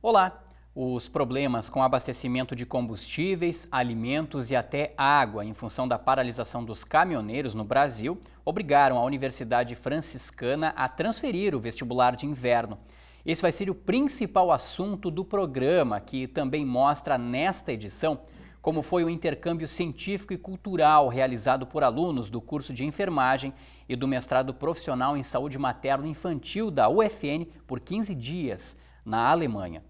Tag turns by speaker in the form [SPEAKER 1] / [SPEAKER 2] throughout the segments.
[SPEAKER 1] Olá! Os problemas com abastecimento de combustíveis, alimentos e até água em função da paralisação dos caminhoneiros no Brasil obrigaram a Universidade Franciscana a transferir o vestibular de inverno. Esse vai ser o principal assunto do programa, que também mostra nesta edição como foi o intercâmbio científico e cultural realizado por alunos do curso de enfermagem e do mestrado profissional em saúde materno-infantil da UFN por 15 dias na Alemanha.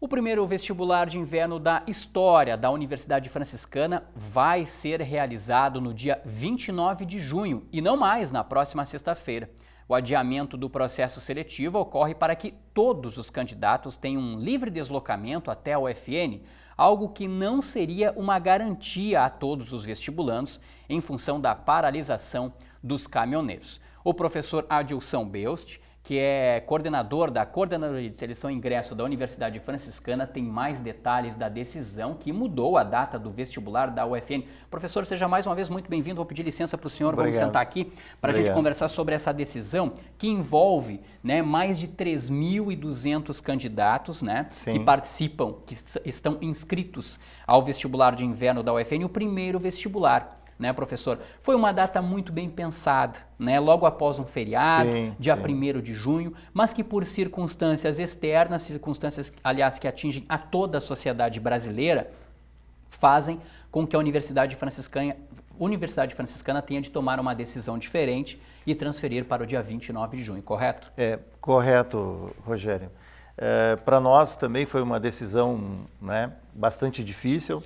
[SPEAKER 1] O primeiro vestibular de inverno da história da Universidade Franciscana vai ser realizado no dia 29 de junho e não mais na próxima sexta-feira. O adiamento do processo seletivo ocorre para que todos os candidatos tenham um livre deslocamento até a UFN, algo que não seria uma garantia a todos os vestibulandos em função da paralisação dos caminhoneiros. O professor Adilson Beust, que é coordenador da Coordenadoria de Seleção e Ingresso da Universidade Franciscana, tem mais detalhes da decisão que mudou a data do vestibular da UFN. Professor, seja mais uma vez muito bem-vindo. Vou pedir licença para o senhor.
[SPEAKER 2] Obrigado.
[SPEAKER 1] Vamos sentar aqui para a gente conversar sobre essa decisão que envolve mais de 3.200 candidatos que participam, que estão inscritos ao vestibular de inverno da UFN, o primeiro vestibular. Professor? Foi uma data muito bem pensada, logo após um feriado, dia 1º de junho, mas que por circunstâncias externas, circunstâncias, aliás, que atingem a toda a sociedade brasileira, fazem com que a Universidade Franciscana tenha de tomar uma decisão diferente e transferir para o dia 29 de junho, correto?
[SPEAKER 2] Correto, Rogério. Para nós também foi uma decisão bastante difícil.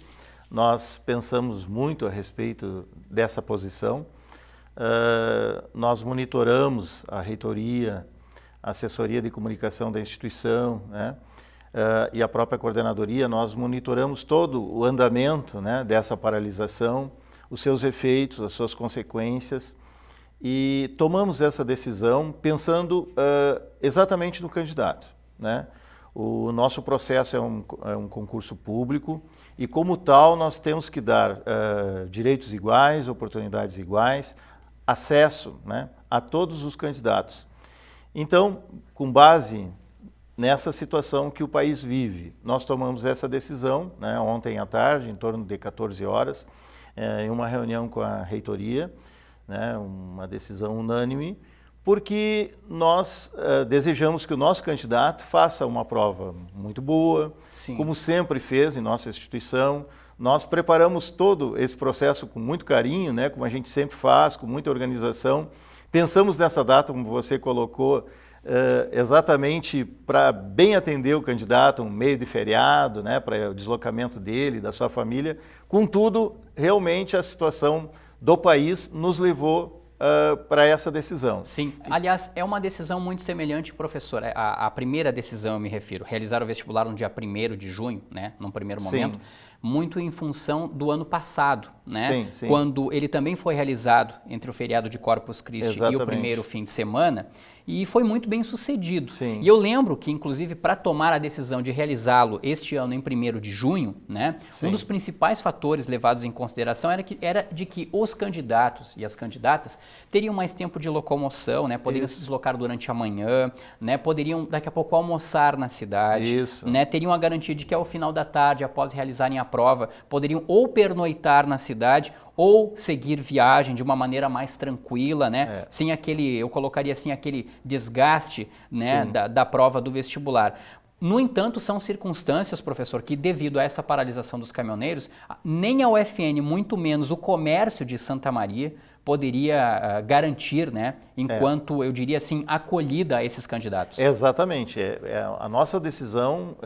[SPEAKER 2] Nós pensamos muito a respeito dessa posição, nós monitoramos a reitoria, a assessoria de comunicação da instituição, e a própria coordenadoria, nós monitoramos todo o andamento dessa paralisação, os seus efeitos, as suas consequências, e tomamos essa decisão pensando exatamente no candidato. O nosso processo é um concurso público e, como tal, nós temos que dar direitos iguais, oportunidades iguais, acesso a todos os candidatos. Então, com base nessa situação que o país vive, nós tomamos essa decisão ontem à tarde, em torno de 14 horas, em uma reunião com a reitoria, uma decisão unânime, porque nós desejamos que o nosso candidato faça uma prova muito boa, como sempre fez em nossa instituição. Nós preparamos todo esse processo com muito carinho, como a gente sempre faz, com muita organização. Pensamos nessa data, como você colocou, exatamente para bem atender o candidato, um meio de feriado, para o deslocamento dele, da sua família. Contudo, realmente a situação do país nos levou para essa decisão.
[SPEAKER 1] Sim, aliás, é uma decisão muito semelhante, professor, a primeira decisão, eu me refiro, realizar o vestibular no dia 1º de junho, num primeiro momento, muito em função do ano passado, quando ele também foi realizado entre o feriado de Corpus Christi e o primeiro fim de semana, e foi muito bem sucedido. E eu lembro que, inclusive, para tomar a decisão de realizá-lo este ano em 1º de junho, um dos principais fatores levados em consideração era de que os candidatos e as candidatas teriam mais tempo de locomoção, poderiam se deslocar durante a manhã, poderiam daqui a pouco almoçar na cidade, teriam a garantia de que ao final da tarde, após realizarem a prova, poderiam ou pernoitar na cidade ou seguir viagem de uma maneira mais tranquila, sem aquele, eu colocaria assim, aquele desgaste da prova do vestibular. No entanto, são circunstâncias, professor, que devido a essa paralisação dos caminhoneiros, nem a UFN, muito menos o comércio de Santa Maria, poderia garantir, enquanto, eu diria assim, acolhida a esses candidatos.
[SPEAKER 2] Exatamente. A nossa decisão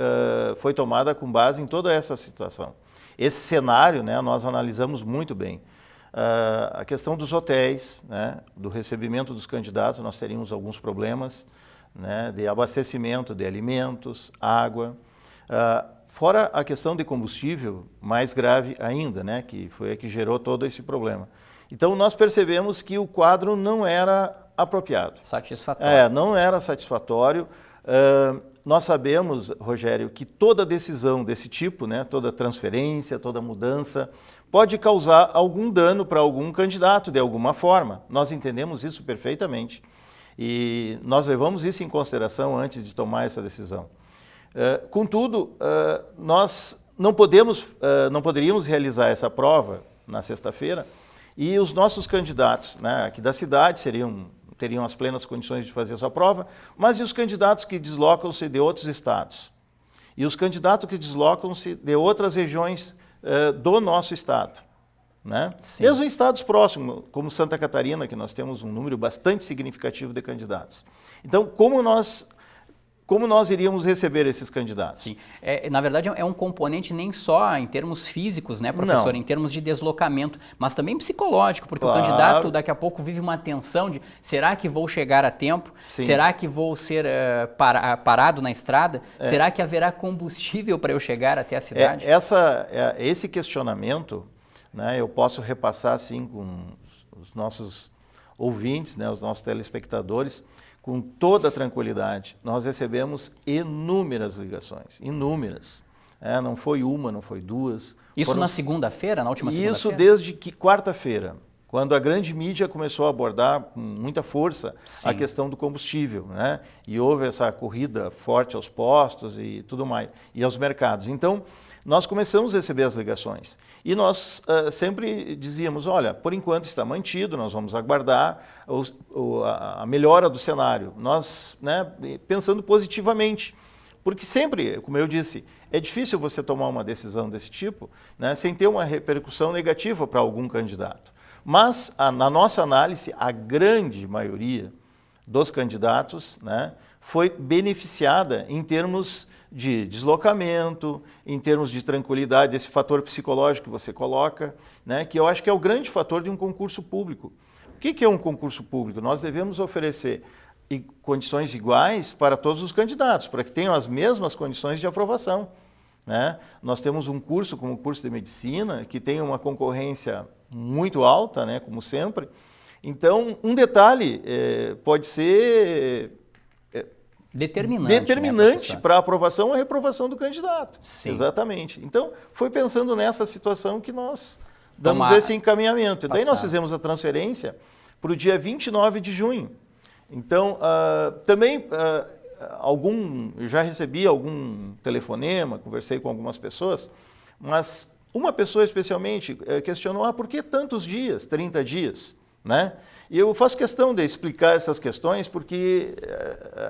[SPEAKER 2] foi tomada com base em toda essa situação. Esse cenário, nós analisamos muito bem. A questão dos hotéis, do recebimento dos candidatos, nós teríamos alguns problemas, de abastecimento de alimentos, água. Fora a questão de combustível, mais grave ainda, que foi a que gerou todo esse problema. Então, nós percebemos que o quadro não era apropriado.
[SPEAKER 1] Satisfatório.
[SPEAKER 2] Não era satisfatório. Nós sabemos, Rogério, que toda decisão desse tipo, toda transferência, toda mudança, pode causar algum dano para algum candidato de alguma forma. Nós entendemos isso perfeitamente e nós levamos isso em consideração antes de tomar essa decisão. Contudo, nós não poderíamos realizar essa prova na sexta-feira e os nossos candidatos, né, aqui da cidade teriam as plenas condições de fazer a sua prova, mas e os candidatos que deslocam-se de outros estados? E os candidatos que deslocam-se de outras regiões do nosso estado? Né? Mesmo em estados próximos, como Santa Catarina, que nós temos um número bastante significativo de candidatos. Então, como nós iríamos receber esses candidatos?
[SPEAKER 1] Sim. Na verdade, é um componente nem só em termos físicos, né, professor, em termos de deslocamento, mas também psicológico, porque o candidato daqui a pouco vive uma tensão de será que vou chegar a tempo? Sim. Será que vou ser parado na estrada? Será que haverá combustível para eu chegar até a cidade?
[SPEAKER 2] Esse questionamento, né, eu posso repassar assim com os nossos ouvintes, né, os nossos telespectadores, com toda tranquilidade. Nós recebemos inúmeras ligações, inúmeras. Não foi uma, não foi duas.
[SPEAKER 1] Isso na segunda-feira, na última segunda-feira?
[SPEAKER 2] Isso desde quarta-feira, quando a grande mídia começou a abordar com muita força a questão do combustível, né? E houve essa corrida forte aos postos e tudo mais, e aos mercados. Então, nós começamos a receber as ligações e nós sempre dizíamos, olha, por enquanto está mantido, nós vamos aguardar a melhora do cenário. Nós, né, pensando positivamente, porque sempre, como eu disse, é difícil você tomar uma decisão desse tipo, né, sem ter uma repercussão negativa para algum candidato. Mas, na nossa análise, a grande maioria dos candidatos, né, foi beneficiada em termos de deslocamento, em termos de tranquilidade, esse fator psicológico que você coloca, né, que eu acho que é o grande fator de um concurso público. O que é um concurso público? Nós devemos oferecer condições iguais para todos os candidatos, para que tenham as mesmas condições de aprovação. Né? Nós temos um curso, como o curso de medicina, que tem uma concorrência muito alta, né, como sempre. Então, um detalhe pode ser determinante, né, para a aprovação ou reprovação do candidato. Sim. Exatamente. Então, foi pensando nessa situação que nós damos esse encaminhamento. E daí nós fizemos a transferência para o dia 29 de junho. Então, também eu já recebi algum telefonema, conversei com algumas pessoas, mas uma pessoa especialmente questionou, por que tantos dias, 30 dias? Né? E eu faço questão de explicar essas questões porque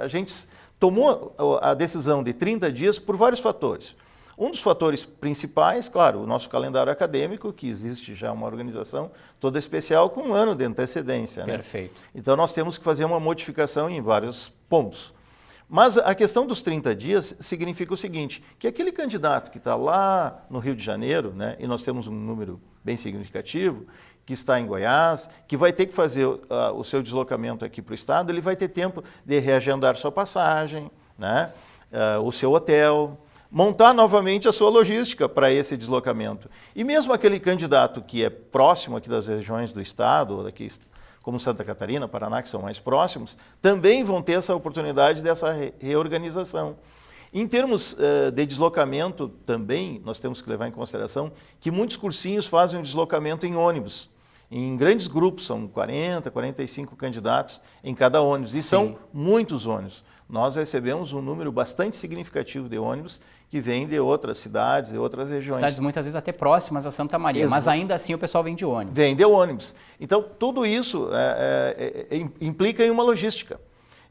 [SPEAKER 2] a gente tomou a decisão de 30 dias por vários fatores. Um dos fatores principais, claro, o nosso calendário acadêmico, que existe já uma organização toda especial com um ano de antecedência.
[SPEAKER 1] Perfeito.
[SPEAKER 2] Né? Então nós temos que fazer uma modificação em vários pontos. Mas a questão dos 30 dias significa o seguinte, que aquele candidato que está lá no Rio de Janeiro, né, e nós temos um número bem significativo, que está em Goiás, que vai ter que fazer o seu deslocamento aqui para o estado, ele vai ter tempo de reagendar sua passagem, né, o seu hotel, montar novamente a sua logística para esse deslocamento. E mesmo aquele candidato que é próximo aqui das regiões do estado, ou daqui, como Santa Catarina, Paraná, que são mais próximos, também vão ter essa oportunidade dessa reorganização. Em termos de deslocamento também, nós temos que levar em consideração que muitos cursinhos fazem um deslocamento em ônibus. Em grandes grupos, são 40, 45 candidatos em cada ônibus, e são muitos ônibus. Nós recebemos um número bastante significativo de ônibus que vêm de outras cidades, de outras regiões.
[SPEAKER 1] Cidades muitas vezes até próximas a Santa Maria, mas ainda assim o pessoal vem de ônibus.
[SPEAKER 2] Vem de ônibus. Então, tudo isso implica em uma logística.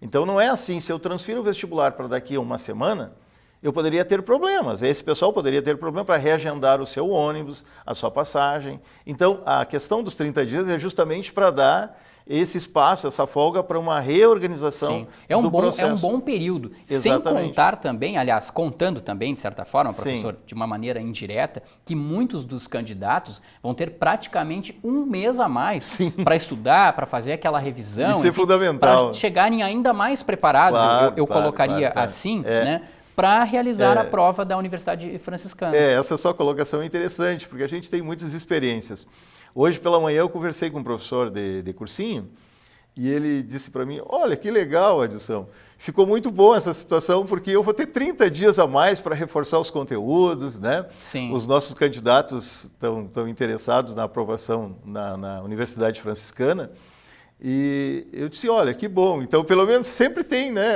[SPEAKER 2] Então, não é assim, se eu transfiro o vestibular para daqui a uma semana, eu poderia ter problemas. Esse pessoal poderia ter problema para reagendar o seu ônibus, a sua passagem. Então, a questão dos 30 dias é justamente para dar esse espaço, essa folga para uma reorganização do processo.
[SPEAKER 1] É um bom período.
[SPEAKER 2] Exatamente.
[SPEAKER 1] Sem contar também, aliás, contando também, de certa forma, professor, de uma maneira indireta, que muitos dos candidatos vão ter praticamente um mês a mais para estudar, para fazer aquela revisão.
[SPEAKER 2] Isso é fundamental.
[SPEAKER 1] Para chegarem ainda mais preparados, eu colocaria assim, né? Para realizar a prova da Universidade Franciscana.
[SPEAKER 2] Essa sua colocação é interessante, porque a gente tem muitas experiências. Hoje pela manhã eu conversei com um professor de cursinho e ele disse para mim, olha que legal, Adilson, ficou muito boa essa situação porque eu vou ter 30 dias a mais para reforçar os conteúdos, né?
[SPEAKER 1] Sim.
[SPEAKER 2] Os nossos candidatos estão interessados na aprovação na Universidade Franciscana E eu disse, olha, que bom. Então, pelo menos sempre tem, né?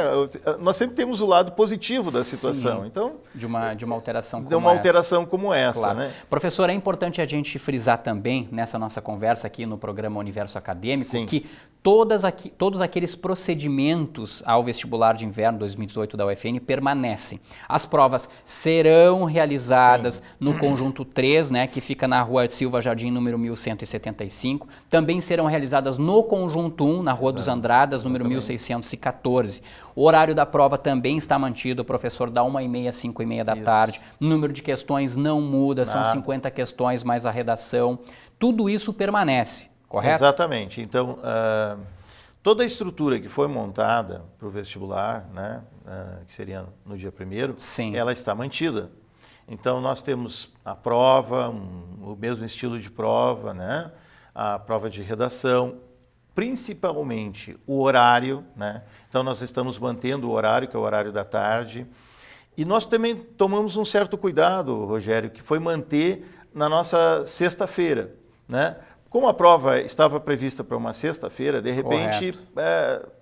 [SPEAKER 2] Nós sempre temos o lado positivo da situação.
[SPEAKER 1] Sim,
[SPEAKER 2] então,
[SPEAKER 1] de uma alteração como
[SPEAKER 2] de uma alteração como essa,
[SPEAKER 1] claro.
[SPEAKER 2] né?
[SPEAKER 1] Professor, é importante a gente frisar também, nessa nossa conversa aqui no programa Universo Acadêmico,
[SPEAKER 2] Sim.
[SPEAKER 1] que todos aqueles procedimentos ao vestibular de inverno 2018 da UFN permanecem. As provas serão realizadas no conjunto 3, né, que fica na Rua Silva Jardim, número 1175. Também serão realizadas no conjunto 1, na Rua dos Andradas, número 1614. O horário da prova também está mantido, o professor, da 1h30 às 5h30 da tarde. O número de questões não muda, são 50 questões mais a redação. Tudo isso permanece, correto?
[SPEAKER 2] Exatamente. Então, toda a estrutura que foi montada para o vestibular, né, que seria no dia 1º,
[SPEAKER 1] Sim.
[SPEAKER 2] ela está mantida. Então, nós temos a prova, o mesmo estilo de prova, né, a prova de redação, principalmente o horário, né? Então nós estamos mantendo o horário, que é o horário da tarde. E nós também tomamos um certo cuidado, Rogério, que foi manter na nossa sexta-feira, né? Como a prova estava prevista para uma sexta-feira, de repente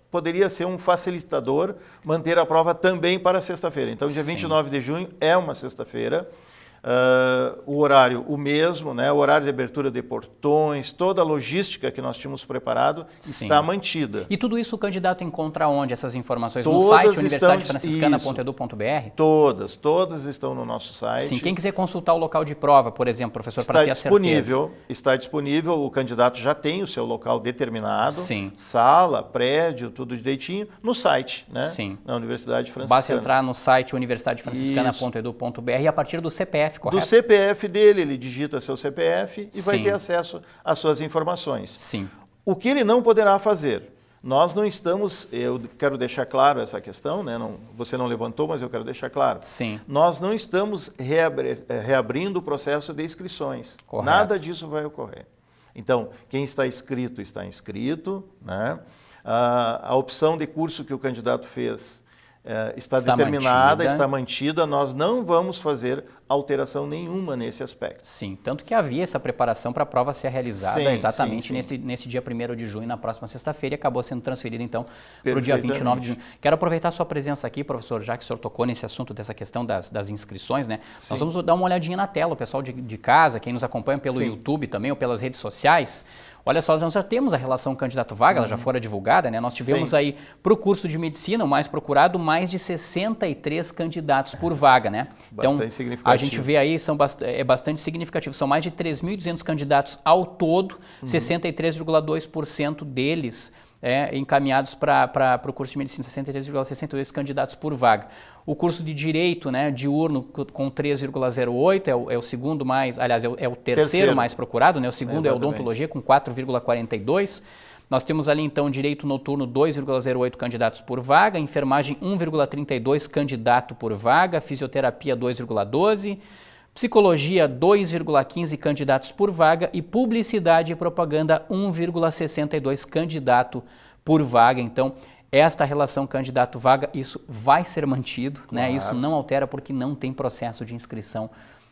[SPEAKER 2] poderia ser um facilitador manter a prova também para sexta-feira. Então, dia 29 de junho é uma sexta-feira. O horário o mesmo, né? O horário de abertura de portões, toda a logística que nós tínhamos preparado está mantida.
[SPEAKER 1] E tudo isso o candidato encontra onde, essas informações?
[SPEAKER 2] Todas
[SPEAKER 1] no site universidadefranciscana.edu.br?
[SPEAKER 2] Todas estão no nosso site.
[SPEAKER 1] Sim, quem quiser consultar o local de prova, por exemplo, professor, para ter a certeza.
[SPEAKER 2] Está disponível, o candidato já tem o seu local determinado,
[SPEAKER 1] Sim.
[SPEAKER 2] Sala, prédio, tudo direitinho, no site, né?
[SPEAKER 1] Sim.
[SPEAKER 2] Na Universidade Franciscana.
[SPEAKER 1] Basta entrar no site universidadefranciscana.edu.br e a partir do CPF, correto?
[SPEAKER 2] Do CPF dele, ele digita seu CPF e vai ter acesso às suas informações.
[SPEAKER 1] Sim.
[SPEAKER 2] O que ele não poderá fazer? Nós não estamos, eu quero deixar claro essa questão, né? Você não levantou, mas eu quero deixar claro.
[SPEAKER 1] Sim.
[SPEAKER 2] Nós não estamos reabrindo o processo de inscrições.
[SPEAKER 1] Correto.
[SPEAKER 2] Nada disso vai ocorrer. Então, quem está inscrito, está inscrito, né? A opção de curso que o candidato fez está determinada, está mantida, nós não vamos fazer alteração nenhuma nesse aspecto.
[SPEAKER 1] Sim, tanto que havia essa preparação para a prova ser realizada exatamente nesse dia 1º de junho, na próxima sexta-feira, e acabou sendo transferida então para o dia 29 de junho. Quero aproveitar a sua presença aqui, professor, já que o senhor tocou nesse assunto dessa questão das inscrições, né? Nós vamos dar uma olhadinha na tela, o pessoal de casa, quem nos acompanha pelo YouTube também ou pelas redes sociais. Olha só, nós já temos a relação candidato-vaga, ela já fora divulgada, né? Nós tivemos aí, para o curso de medicina, o mais procurado, mais de 63 candidatos por vaga, né?
[SPEAKER 2] Bastante significativo.
[SPEAKER 1] A gente vê aí, é bastante significativo, são mais de 3.200 candidatos ao todo, 63,2% deles encaminhados para o curso de medicina, 63,62 candidatos por vaga. O curso de direito, né, diurno, com 3,08, é o segundo mais, aliás, é o terceiro mais procurado, né? O segundo é odontologia, com 4,42. Nós temos ali, então, direito noturno, 2,08 candidatos por vaga, enfermagem, 1,32 candidato por vaga, fisioterapia, 2,12, psicologia, 2,15 candidatos por vaga e publicidade e propaganda, 1,62 candidato por vaga. Então, esta relação candidato-vaga, isso vai ser mantido, né? Isso não altera porque não tem processo de inscrição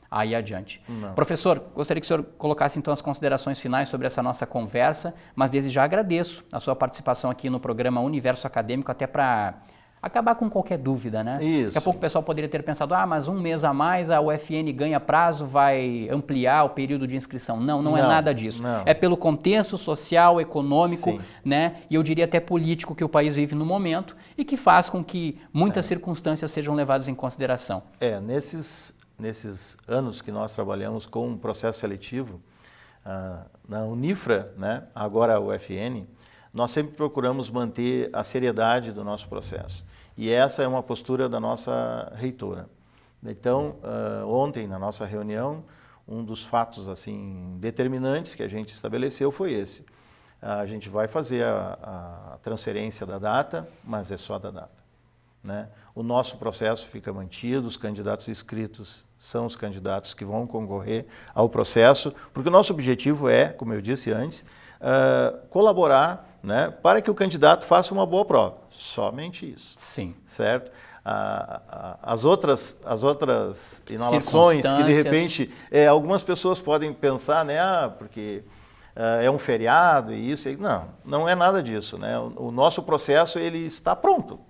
[SPEAKER 1] aí adiante.
[SPEAKER 2] Não.
[SPEAKER 1] Professor, gostaria que o senhor colocasse então as considerações finais sobre essa nossa conversa, mas desde já agradeço a sua participação aqui no programa Universo Acadêmico, até para acabar com qualquer dúvida, né?
[SPEAKER 2] Isso.
[SPEAKER 1] Daqui a pouco o pessoal poderia ter pensado, mas um mês a mais a UFN ganha prazo, vai ampliar o período de inscrição. Não é nada disso.
[SPEAKER 2] Não.
[SPEAKER 1] É pelo contexto social, econômico, né? E eu diria até político que o país vive no momento e que faz com que muitas circunstâncias sejam levadas em consideração.
[SPEAKER 2] Nesses anos que nós trabalhamos com um processo seletivo, na Unifra, né, agora a UFN, nós sempre procuramos manter a seriedade do nosso processo. E essa é uma postura da nossa reitora. Então, ontem, na nossa reunião, um dos fatos assim determinantes que a gente estabeleceu foi esse. A gente vai fazer a transferência da data, mas é só da data, né? O nosso processo fica mantido, os candidatos inscritos são os candidatos que vão concorrer ao processo, porque o nosso objetivo é, como eu disse antes, colaborar, né, para que o candidato faça uma boa prova. Somente isso.
[SPEAKER 1] Sim.
[SPEAKER 2] Certo? As outras inalações que, de repente, algumas pessoas podem pensar, né, porque é um feriado e isso. Não é nada disso, né? O nosso processo ele está pronto.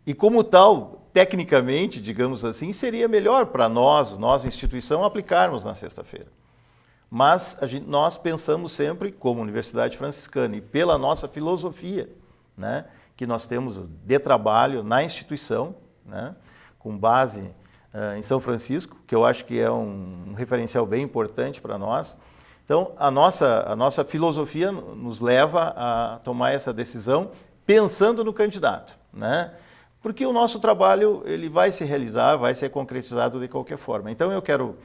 [SPEAKER 2] E como tal, tecnicamente, digamos assim, seria melhor para nós instituição, aplicarmos na sexta-feira. Mas nós pensamos sempre, como Universidade Franciscana, e pela nossa filosofia, né, que nós temos de trabalho na instituição, né, com base em São Francisco, que eu acho que é um referencial bem importante para nós. Então, a nossa filosofia nos leva a tomar essa decisão pensando no candidato, né? Porque o nosso trabalho ele vai se realizar, vai ser concretizado de qualquer forma. Então, eu quero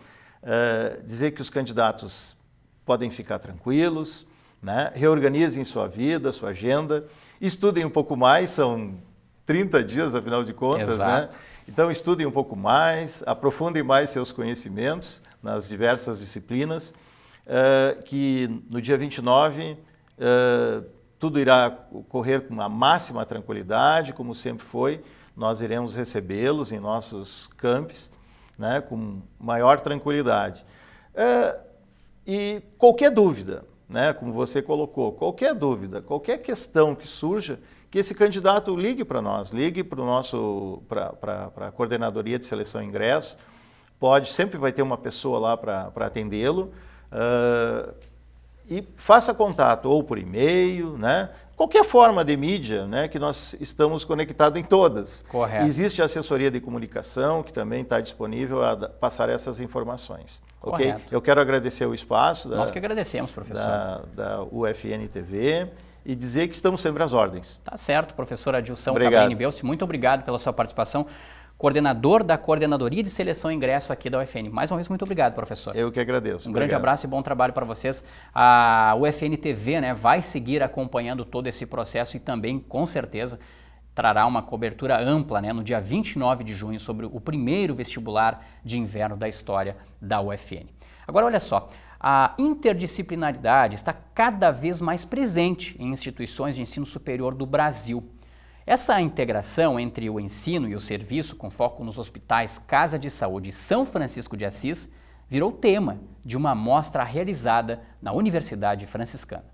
[SPEAKER 2] dizer que os candidatos podem ficar tranquilos, né? Reorganizem sua vida, sua agenda, estudem um pouco mais, são 30 dias, afinal de contas,
[SPEAKER 1] Exato.
[SPEAKER 2] né? Então, estudem um pouco mais, aprofundem mais seus conhecimentos nas diversas disciplinas, que no dia 29 tudo irá ocorrer com a máxima tranquilidade, como sempre foi. Nós iremos recebê-los em nossos campos, né, com maior tranquilidade. E qualquer dúvida, né, como você colocou, qualquer dúvida, qualquer questão que surja, que esse candidato ligue para nós, ligue para a Coordenadoria de Seleção e Ingresso, sempre vai ter uma pessoa lá para atendê-lo, e faça contato ou por e-mail, né? Qualquer forma de mídia, né, que nós estamos conectados em todas.
[SPEAKER 1] Correto.
[SPEAKER 2] Existe a assessoria de comunicação, que também está disponível a passar essas informações.
[SPEAKER 1] Correto.
[SPEAKER 2] Ok? Eu quero agradecer o espaço
[SPEAKER 1] Nós que agradecemos, professor.
[SPEAKER 2] da UFN TV e dizer que estamos sempre às ordens.
[SPEAKER 1] Tá certo, professor Adilson
[SPEAKER 2] Obrigado.
[SPEAKER 1] Cabrini Belci, muito obrigado pela sua participação. Coordenador da Coordenadoria de Seleção e Ingresso aqui da UFN. Mais uma vez, muito obrigado, professor.
[SPEAKER 2] Eu que agradeço.
[SPEAKER 1] Um grande abraço e bom trabalho para vocês. A UFN TV, né, vai seguir acompanhando todo esse processo e também, com certeza, trará uma cobertura ampla, né, no dia 29 de junho sobre o primeiro vestibular de inverno da história da UFN. Agora, olha só, a interdisciplinaridade está cada vez mais presente em instituições de ensino superior do Brasil. Essa integração entre o ensino e o serviço, com foco nos hospitais Casa de Saúde e São Francisco de Assis, virou tema de uma mostra realizada na Universidade Franciscana.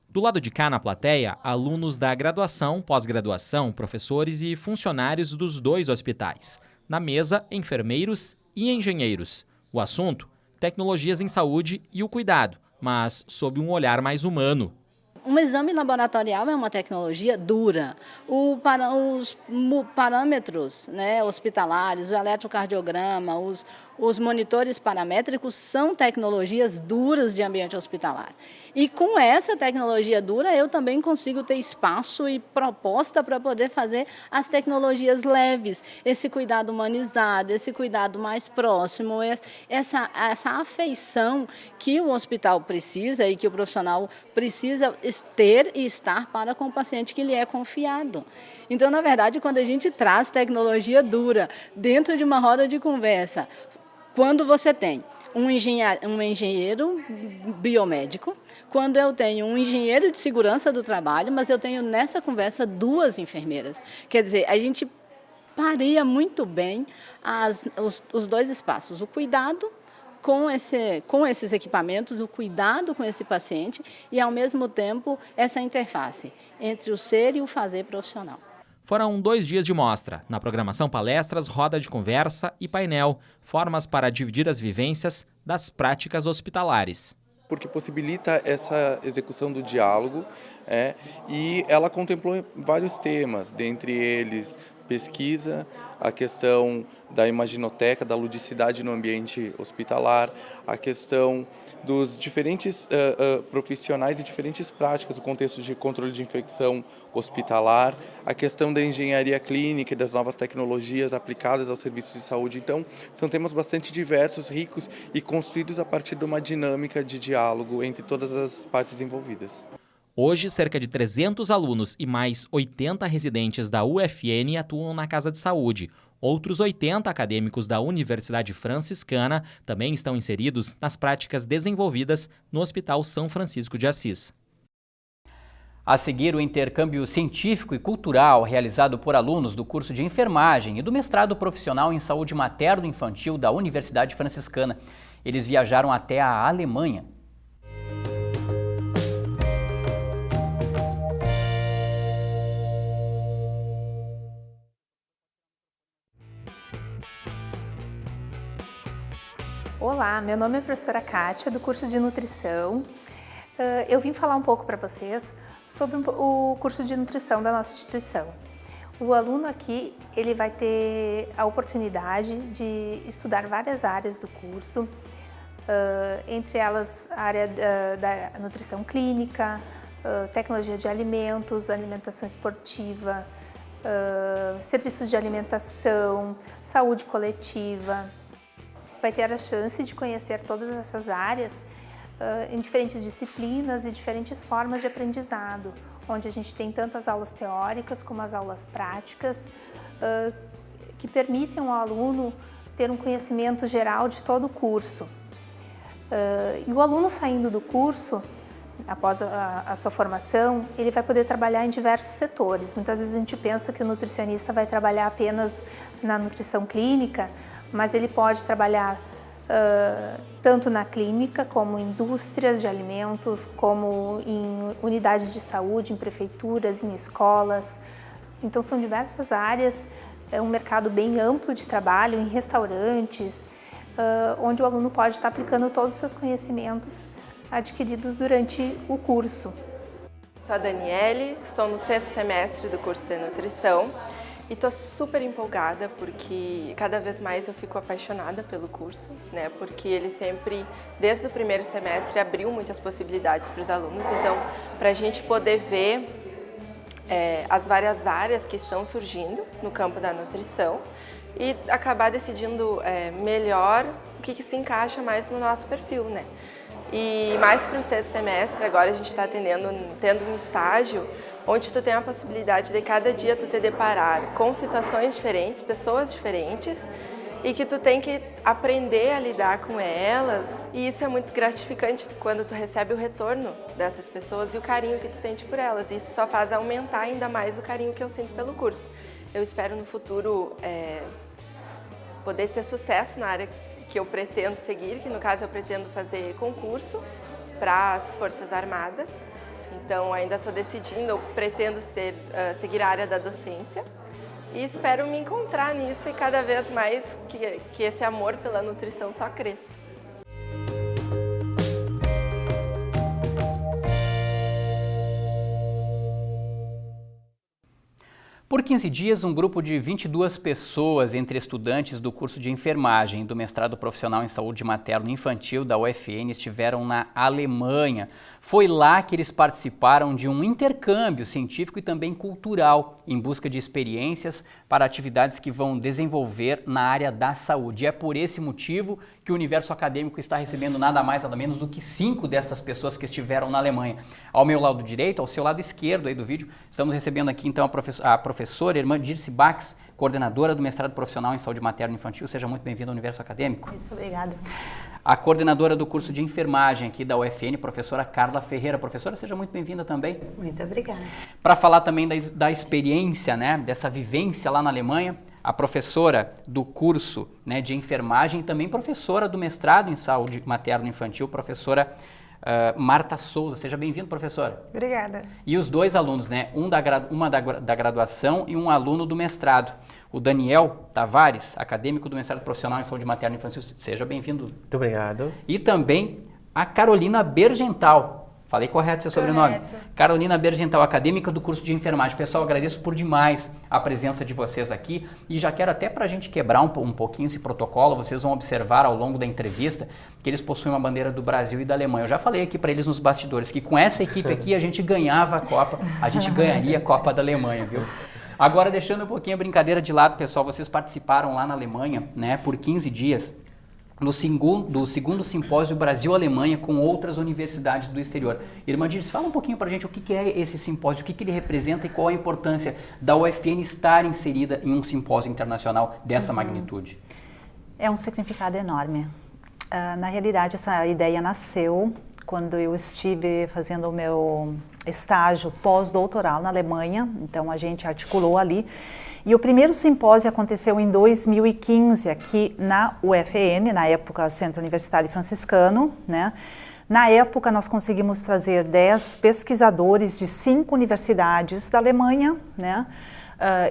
[SPEAKER 3] Do lado de cá, na plateia, alunos da graduação, pós-graduação, professores e funcionários dos dois hospitais. Na mesa, enfermeiros e engenheiros. O assunto? Tecnologias em saúde e o cuidado, mas sob um olhar mais humano.
[SPEAKER 4] Um exame laboratorial é uma tecnologia dura. Os parâmetros, né, hospitalares, o eletrocardiograma, os monitores paramétricos são tecnologias duras de ambiente hospitalar. E com essa tecnologia dura, eu também consigo ter espaço e proposta para poder fazer as tecnologias leves, esse cuidado humanizado, esse cuidado mais próximo, essa afeição que o hospital precisa e que o profissional precisa ter e estar para com o paciente que lhe é confiado. Então, na verdade, quando a gente traz tecnologia dura dentro de uma roda de conversa, quando você tem um engenheiro biomédico, quando eu tenho um engenheiro de segurança do trabalho, mas eu tenho nessa conversa duas enfermeiras. Quer dizer, a gente pareia muito bem os dois espaços, o cuidado com esses equipamentos, o cuidado com esse paciente e, ao mesmo tempo, essa interface entre o ser e o fazer profissional.
[SPEAKER 3] Foram 2 dias de mostra. Na programação, palestras, roda de conversa e painel, formas para dividir as vivências das práticas hospitalares.
[SPEAKER 5] Porque possibilita essa execução do diálogo e ela contemplou vários temas, dentre eles pesquisa, a questão da imaginoteca, da ludicidade no ambiente hospitalar, a questão dos diferentes profissionais e diferentes práticas, o contexto de controle de infecção hospitalar, a questão da engenharia clínica e das novas tecnologias aplicadas aos serviços de saúde. Então, são temas bastante diversos, ricos e construídos a partir de uma dinâmica de diálogo entre todas as partes envolvidas.
[SPEAKER 3] Hoje, cerca de 300 alunos e mais 80 residentes da UFN atuam na Casa de Saúde. Outros 80 acadêmicos da Universidade Franciscana também estão inseridos nas práticas desenvolvidas no Hospital São Francisco de Assis.
[SPEAKER 1] A seguir, o intercâmbio científico e cultural realizado por alunos do curso de enfermagem e do mestrado profissional em saúde materno-infantil da Universidade Franciscana. Eles viajaram até a Alemanha.
[SPEAKER 6] Olá, meu nome é a professora Kátia, do curso de Nutrição. Eu vim falar um pouco para vocês sobre o curso de Nutrição da nossa instituição. O aluno aqui, ele vai ter a oportunidade de estudar várias áreas do curso, entre elas a área da nutrição clínica, tecnologia de alimentos, alimentação esportiva, serviços de alimentação, saúde coletiva. Vai ter a chance de conhecer todas essas áreas em diferentes disciplinas e diferentes formas de aprendizado, onde a gente tem tanto as aulas teóricas como as aulas práticas, que permitem ao aluno ter um conhecimento geral de todo o curso. E o aluno saindo do curso, após a sua formação, ele vai poder trabalhar em diversos setores. Muitas vezes a gente pensa que o nutricionista vai trabalhar apenas na nutrição clínica, mas ele pode trabalhar tanto na clínica, como em indústrias de alimentos, como em unidades de saúde, em prefeituras, em escolas. Então são diversas áreas, é um mercado bem amplo de trabalho, em restaurantes, onde o aluno pode estar aplicando todos os seus conhecimentos adquiridos durante o curso.
[SPEAKER 7] Sou a Daniele, estou no 6º semestre do curso de Nutrição e estou super empolgada porque cada vez mais eu fico apaixonada pelo curso, né? Porque ele sempre, desde o primeiro semestre, abriu muitas possibilidades para os alunos. Então, para a gente poder ver as várias áreas que estão surgindo no campo da nutrição e acabar decidindo melhor o que se encaixa mais no nosso perfil, né? E mais para o 6º semestre, agora a gente está tendo um estágio onde tu tem a possibilidade de cada dia tu te deparar com situações diferentes, pessoas diferentes, e que tu tem que aprender a lidar com elas. E isso é muito gratificante quando tu recebe o retorno dessas pessoas e o carinho que tu sente por elas. Isso só faz aumentar ainda mais o carinho que eu sinto pelo curso. Eu espero no futuro poder ter sucesso na área que eu pretendo seguir, que no caso eu pretendo fazer concurso para as Forças Armadas. Então ainda estou decidindo, eu pretendo seguir a área da docência e espero me encontrar nisso e cada vez mais que esse amor pela nutrição só cresça.
[SPEAKER 1] Por 15 dias, um grupo de 22 pessoas, entre estudantes do curso de enfermagem e do mestrado profissional em saúde materno e infantil da UFN, estiveram na Alemanha. Foi lá que eles participaram de um intercâmbio científico e também cultural, em busca de experiências para atividades que vão desenvolver na área da saúde. E é por esse motivo que o universo acadêmico está recebendo nada mais, nada menos do que 5 dessas pessoas que estiveram na Alemanha. Ao meu lado direito, ao seu lado esquerdo aí do vídeo, estamos recebendo aqui então a professora irmã Dirce Bax, coordenadora do mestrado profissional em saúde materno e infantil. Seja muito bem-vinda ao universo acadêmico.
[SPEAKER 6] Isso, obrigada.
[SPEAKER 1] A coordenadora do curso de enfermagem aqui da UFN, professora Carla Ferreira. Professora, seja muito bem-vinda também.
[SPEAKER 8] Muito obrigada.
[SPEAKER 1] Para falar também da experiência, né, dessa vivência lá na Alemanha, a professora do curso, né, de enfermagem e também professora do mestrado em saúde materno e infantil, professora Marta Souza. Seja bem-vindo, professora.
[SPEAKER 6] Obrigada.
[SPEAKER 1] E os dois alunos, né, uma da graduação e um aluno do mestrado. O Daniel Tavares, acadêmico do mestrado profissional em saúde materna e infantil. Seja bem-vindo.
[SPEAKER 9] Muito obrigado.
[SPEAKER 1] E também a Carolina Bergental. Falei correto seu sobrenome? Carolina Bergental, acadêmica do curso de enfermagem. Pessoal, agradeço por demais a presença de vocês aqui e já quero até para a gente quebrar um pouquinho esse protocolo, vocês vão observar ao longo da entrevista que eles possuem uma bandeira do Brasil e da Alemanha. Eu já falei aqui para eles nos bastidores que com essa equipe aqui a gente ganhava a Copa, a gente ganharia a Copa da Alemanha, viu? Agora, deixando um pouquinho a brincadeira de lado, pessoal, vocês participaram lá na Alemanha, né, por 15 dias, do segundo simpósio Brasil-Alemanha com outras universidades do exterior. Irmã Dirce, fala um pouquinho para a gente o que é esse simpósio, o que ele representa e qual a importância da UFN estar inserida em um simpósio internacional dessa magnitude.
[SPEAKER 8] É um significado enorme. Na realidade, essa ideia nasceu quando eu estive fazendo o meu estágio pós-doutoral na Alemanha, então a gente articulou ali. E o primeiro simpósio aconteceu em 2015 aqui na UFN, na época Centro Universitário Franciscano, né? Na época nós conseguimos trazer 10 pesquisadores de 5 universidades da Alemanha, né?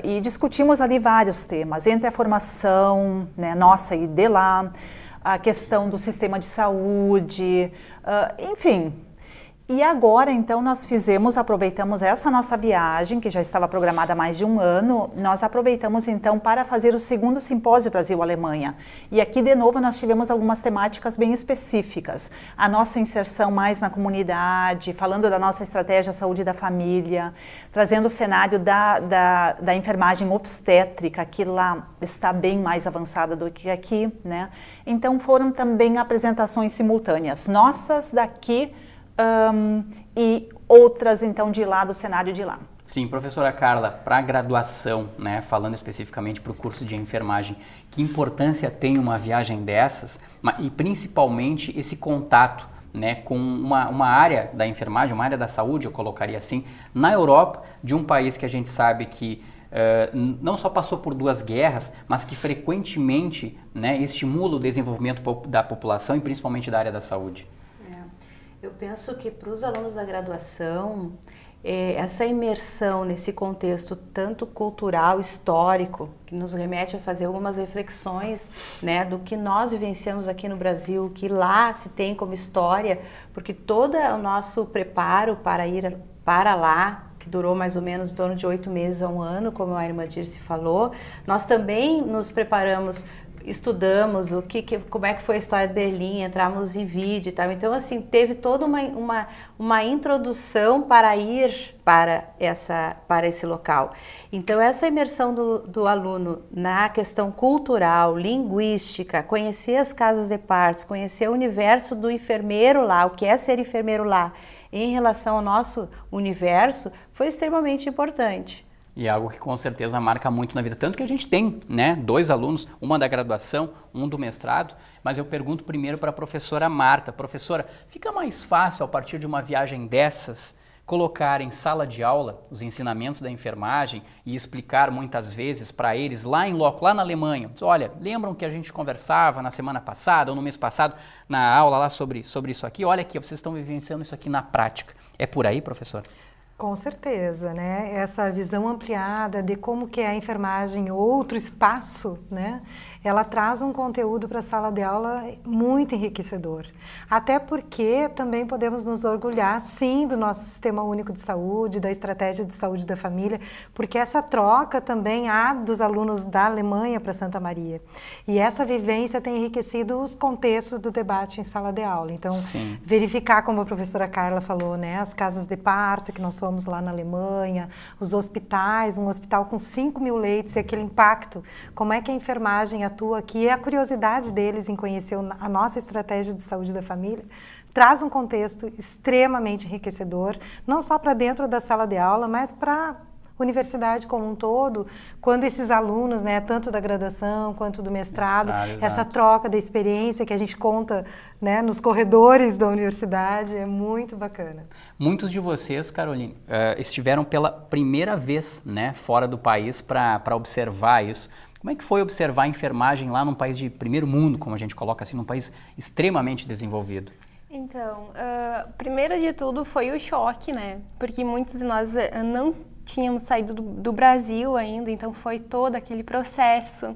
[SPEAKER 8] E discutimos ali vários temas, entre a formação, né, nossa e de lá, a questão do sistema de saúde, enfim. E agora, então, nós aproveitamos essa nossa viagem, que já estava programada há mais de um ano, nós aproveitamos, então, para fazer o segundo simpósio Brasil-Alemanha. E aqui, de novo, nós tivemos algumas temáticas bem específicas. A nossa inserção mais na comunidade, falando da nossa estratégia saúde da família, trazendo o cenário da enfermagem obstétrica, que lá está bem mais avançada do que aqui, né? Então, foram também apresentações simultâneas, nossas daqui, e outras, então, de lá, do cenário de lá.
[SPEAKER 1] Sim, professora Carla, para a graduação, né, falando especificamente para o curso de enfermagem, que importância tem uma viagem dessas e principalmente esse contato, né, com uma área da enfermagem, uma área da saúde, eu colocaria assim, na Europa, de um país que a gente sabe que não só passou por 2 guerras, mas que frequentemente, né, estimula o desenvolvimento da população e principalmente da área da saúde.
[SPEAKER 9] Eu penso que para os alunos da graduação, essa imersão nesse contexto tanto cultural, histórico, que nos remete a fazer algumas reflexões, né, do que nós vivenciamos aqui no Brasil, que lá se tem como história, porque todo o nosso preparo para ir para lá, que durou mais ou menos em torno de 8 meses a 1 ano, como a irmã Dirce falou, nós também nos preparamos, estudamos como é que foi a história de Berlim, entramos em vídeo e tal. Então, assim, teve toda uma introdução para ir para esse local. Então, essa imersão do aluno na questão cultural, linguística, conhecer as casas de partos, conhecer o universo do enfermeiro lá, o que é ser enfermeiro lá, em relação ao nosso universo, foi extremamente importante.
[SPEAKER 1] E é algo que com certeza marca muito na vida. Tanto que a gente tem, né, 2 alunos, uma da graduação, um do mestrado, mas eu pergunto primeiro para a professora Marta. Professora, fica mais fácil a partir de uma viagem dessas colocar em sala de aula os ensinamentos da enfermagem e explicar muitas vezes para eles lá em loco, lá na Alemanha? Olha, lembram que a gente conversava na semana passada ou no mês passado na aula lá sobre isso aqui? Olha aqui, vocês estão vivenciando isso aqui na prática. É por aí, professora?
[SPEAKER 10] Com certeza, né? Essa visão ampliada de como que é a enfermagem, outro espaço, né? Ela traz um conteúdo para a sala de aula muito enriquecedor. Até porque também podemos nos orgulhar, sim, do nosso Sistema Único de Saúde, da estratégia de saúde da família, porque essa troca também há dos alunos da Alemanha para Santa Maria. E essa vivência tem enriquecido os contextos do debate em sala de aula. Então, sim, verificar, como a professora Carla falou, né? As casas de parto que nós somos lá na Alemanha, os hospitais, um hospital com 5.000 leitos e aquele impacto, como é que a enfermagem atua aqui, e a curiosidade deles em conhecer a nossa estratégia de saúde da família, traz um contexto extremamente enriquecedor, não só para dentro da sala de aula, mas para a universidade como um todo, quando esses alunos, né, tanto da graduação quanto do mestrado, essa troca da experiência que a gente conta, né, nos corredores da universidade, é muito bacana.
[SPEAKER 1] Muitos de vocês, Caroline, estiveram pela primeira vez, né, fora do país para observar isso. Como é que foi observar a enfermagem lá num país de primeiro mundo, como a gente coloca assim, num país extremamente desenvolvido?
[SPEAKER 11] Então, primeiro de tudo foi o choque, né? Porque muitos de nós não tínhamos saído do Brasil ainda, então foi todo aquele processo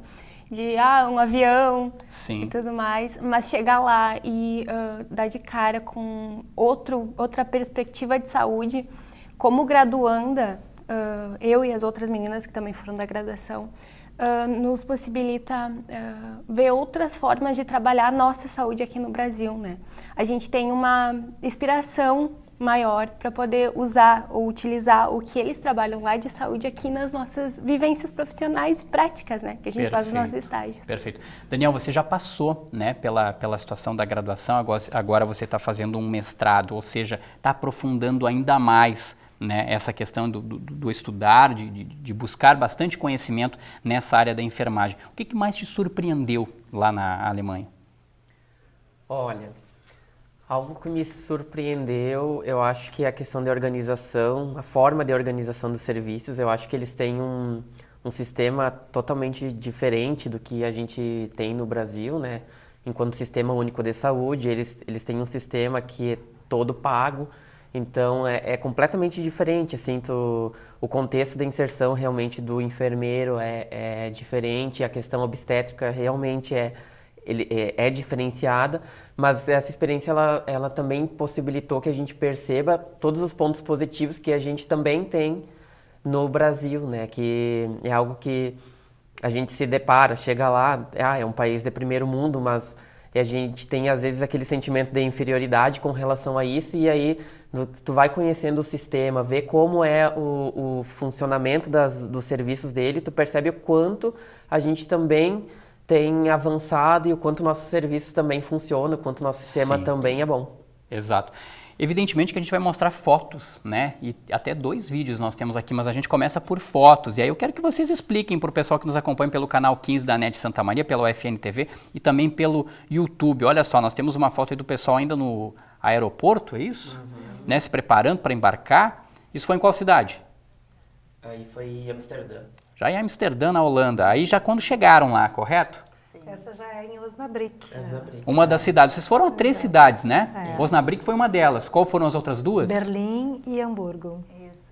[SPEAKER 11] de um avião, sim, e tudo mais. Mas chegar lá e dar de cara com outra perspectiva de saúde, como graduanda, eu e as outras meninas que também foram da graduação, nos possibilita ver outras formas de trabalhar a nossa saúde aqui no Brasil, né? A gente tem uma inspiração maior para poder usar ou utilizar o que eles trabalham lá de saúde aqui nas nossas vivências profissionais práticas, né? Que a gente faz nos nossos estágios.
[SPEAKER 1] Perfeito. Daniel, você já passou, né, pela situação da graduação, agora você está fazendo um mestrado, ou seja, está aprofundando ainda mais, né, essa questão do estudar, de buscar bastante conhecimento nessa área da enfermagem. O que mais te surpreendeu lá na Alemanha?
[SPEAKER 12] Olha, algo que me surpreendeu, eu acho que é a questão de organização, a forma de organização dos serviços. Eu acho que eles têm um sistema totalmente diferente do que a gente tem no Brasil, né? Enquanto Sistema Único de Saúde, eles têm um sistema que é todo pago. Então, é completamente diferente, assim, o contexto da inserção realmente do enfermeiro é diferente, a questão obstétrica realmente ele é diferenciada, mas essa experiência ela também possibilitou que a gente perceba todos os pontos positivos que a gente também tem no Brasil, né? Que é algo que a gente se depara, chega lá, é um país de primeiro mundo, mas a gente tem às vezes aquele sentimento de inferioridade com relação a isso, e aí tu vai conhecendo o sistema, vê como é o funcionamento dos serviços dele, tu percebe o quanto a gente também tem avançado e o quanto o nosso serviço também funciona, o quanto o nosso sistema também é bom.
[SPEAKER 1] Exato. Evidentemente que a gente vai mostrar fotos, né? E até 2 vídeos nós temos aqui, mas a gente começa por fotos. E aí eu quero que vocês expliquem para o pessoal que nos acompanha pelo canal 15 da NET Santa Maria, pelo UFN TV e também pelo YouTube. Olha só, nós temos uma foto aí do pessoal ainda no aeroporto, é isso? Né? Se preparando para embarcar. Isso foi em qual cidade?
[SPEAKER 12] Aí foi em Amsterdã.
[SPEAKER 1] Já em Amsterdã, na Holanda. Aí já quando chegaram lá, correto?
[SPEAKER 10] Essa já é em Osnabrück.
[SPEAKER 1] Uma das cidades. Vocês foram a 3 cidades, né? Osnabrück foi uma delas. Qual foram as outras 2?
[SPEAKER 10] Berlim e Hamburgo.
[SPEAKER 8] Isso.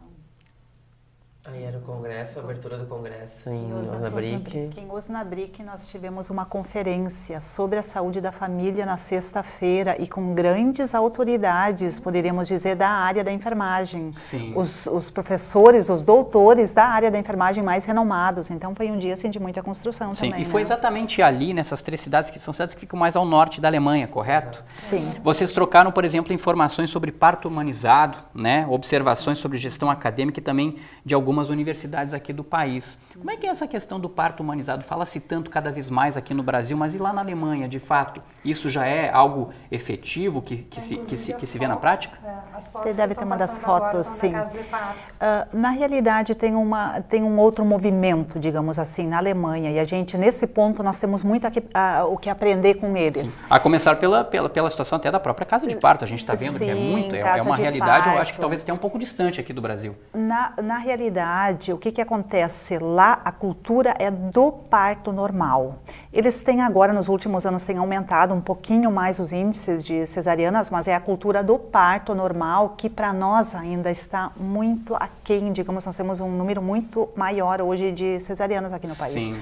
[SPEAKER 12] Aí era o congresso, a abertura do congresso em Osnabrück.
[SPEAKER 8] Em Osnabrück nós tivemos uma conferência sobre a saúde da família na sexta-feira e com grandes autoridades, poderíamos dizer, da área da enfermagem.
[SPEAKER 1] Sim.
[SPEAKER 8] Os professores, os doutores da área da enfermagem mais renomados. Então foi um dia assim, de muita construção também.
[SPEAKER 1] Sim, e foi exatamente ali, nessas 3 cidades, que são cidades que ficam mais ao norte da Alemanha, correto?
[SPEAKER 8] Sim.
[SPEAKER 1] Vocês trocaram, por exemplo, informações sobre parto humanizado, né? Observações sobre gestão acadêmica e também de algumas universidades aqui do país. Como é que é essa questão do parto humanizado? Fala-se tanto cada vez mais aqui no Brasil, mas e lá na Alemanha, de fato? Isso já é algo efetivo que se vê na prática?
[SPEAKER 8] Você deve ter uma das fotos, sim. Na realidade, tem um outro movimento, digamos assim, na Alemanha, e a gente, nesse ponto, nós temos muito o que aprender com eles.
[SPEAKER 1] Sim. A começar pela situação até da própria casa de parto, a gente está vendo que é uma realidade, eu acho que talvez até um pouco distante aqui do Brasil.
[SPEAKER 8] Na realidade, o que acontece lá, a cultura é do parto normal. Eles têm agora, nos últimos anos, têm aumentado um pouquinho mais os índices de cesarianas, mas é a cultura do parto normal que para nós ainda está muito aquém, digamos, nós temos um número muito maior hoje de cesarianas aqui no país.
[SPEAKER 1] Sim.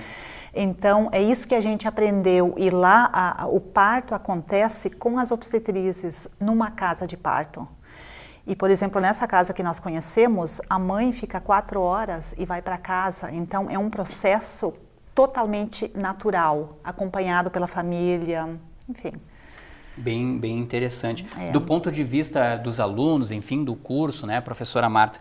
[SPEAKER 8] Então, é isso que a gente aprendeu, e lá o parto acontece com as obstetrizes numa casa de parto. E, por exemplo, nessa casa que nós conhecemos, a mãe fica 4 horas e vai para casa. Então, é um processo totalmente natural, acompanhado pela família, enfim.
[SPEAKER 1] Bem interessante. Do ponto de vista dos alunos, enfim, do curso, né, professora Marta,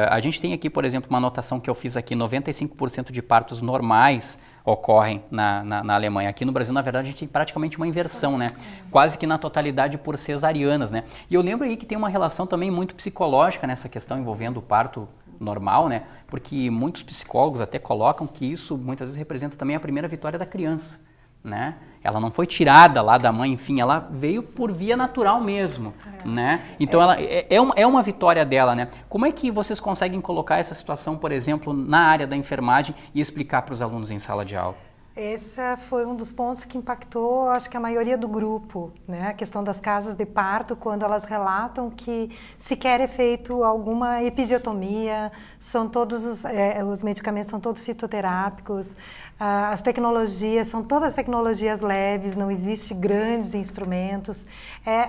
[SPEAKER 1] a gente tem aqui, por exemplo, uma anotação que eu fiz aqui, 95% de partos normais ocorrem na Alemanha. Aqui no Brasil, na verdade, a gente tem praticamente uma inversão, né? Quase que na totalidade por cesarianas, né? E eu lembro aí que tem uma relação também muito psicológica nessa questão envolvendo o parto normal, né? Porque muitos psicólogos até colocam que isso muitas vezes representa também a primeira vitória da criança, né? Ela não foi tirada lá da mãe, enfim, ela veio por via natural mesmo, né? Então ela é uma vitória dela, né? Como é que vocês conseguem colocar essa situação, por exemplo, na área da enfermagem e explicar para os alunos em sala de aula?
[SPEAKER 10] Esse foi um dos pontos que impactou, acho que a maioria do grupo, né? A questão das casas de parto, quando elas relatam que sequer é feito alguma episiotomia, são todos os medicamentos são todos fitoterápicos, as tecnologias são todas tecnologias leves, não existe grandes instrumentos,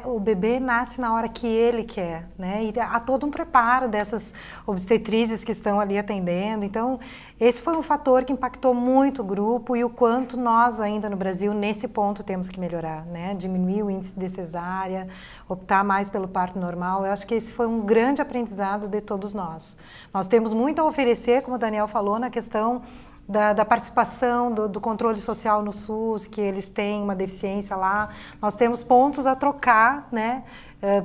[SPEAKER 10] o bebê nasce na hora que ele quer, né? E há todo um preparo dessas obstetrizes que estão ali atendendo, então esse foi um fator que impactou muito o grupo e o quanto nós ainda no Brasil, nesse ponto, temos que melhorar, né? Diminuir o índice de cesárea, optar mais pelo parto normal. Eu acho que esse foi um grande aprendizado de todos nós. Nós temos muito a oferecer, como o Daniel falou, na questão da participação, do controle social no SUS, que eles têm uma deficiência lá. Nós temos pontos a trocar, né?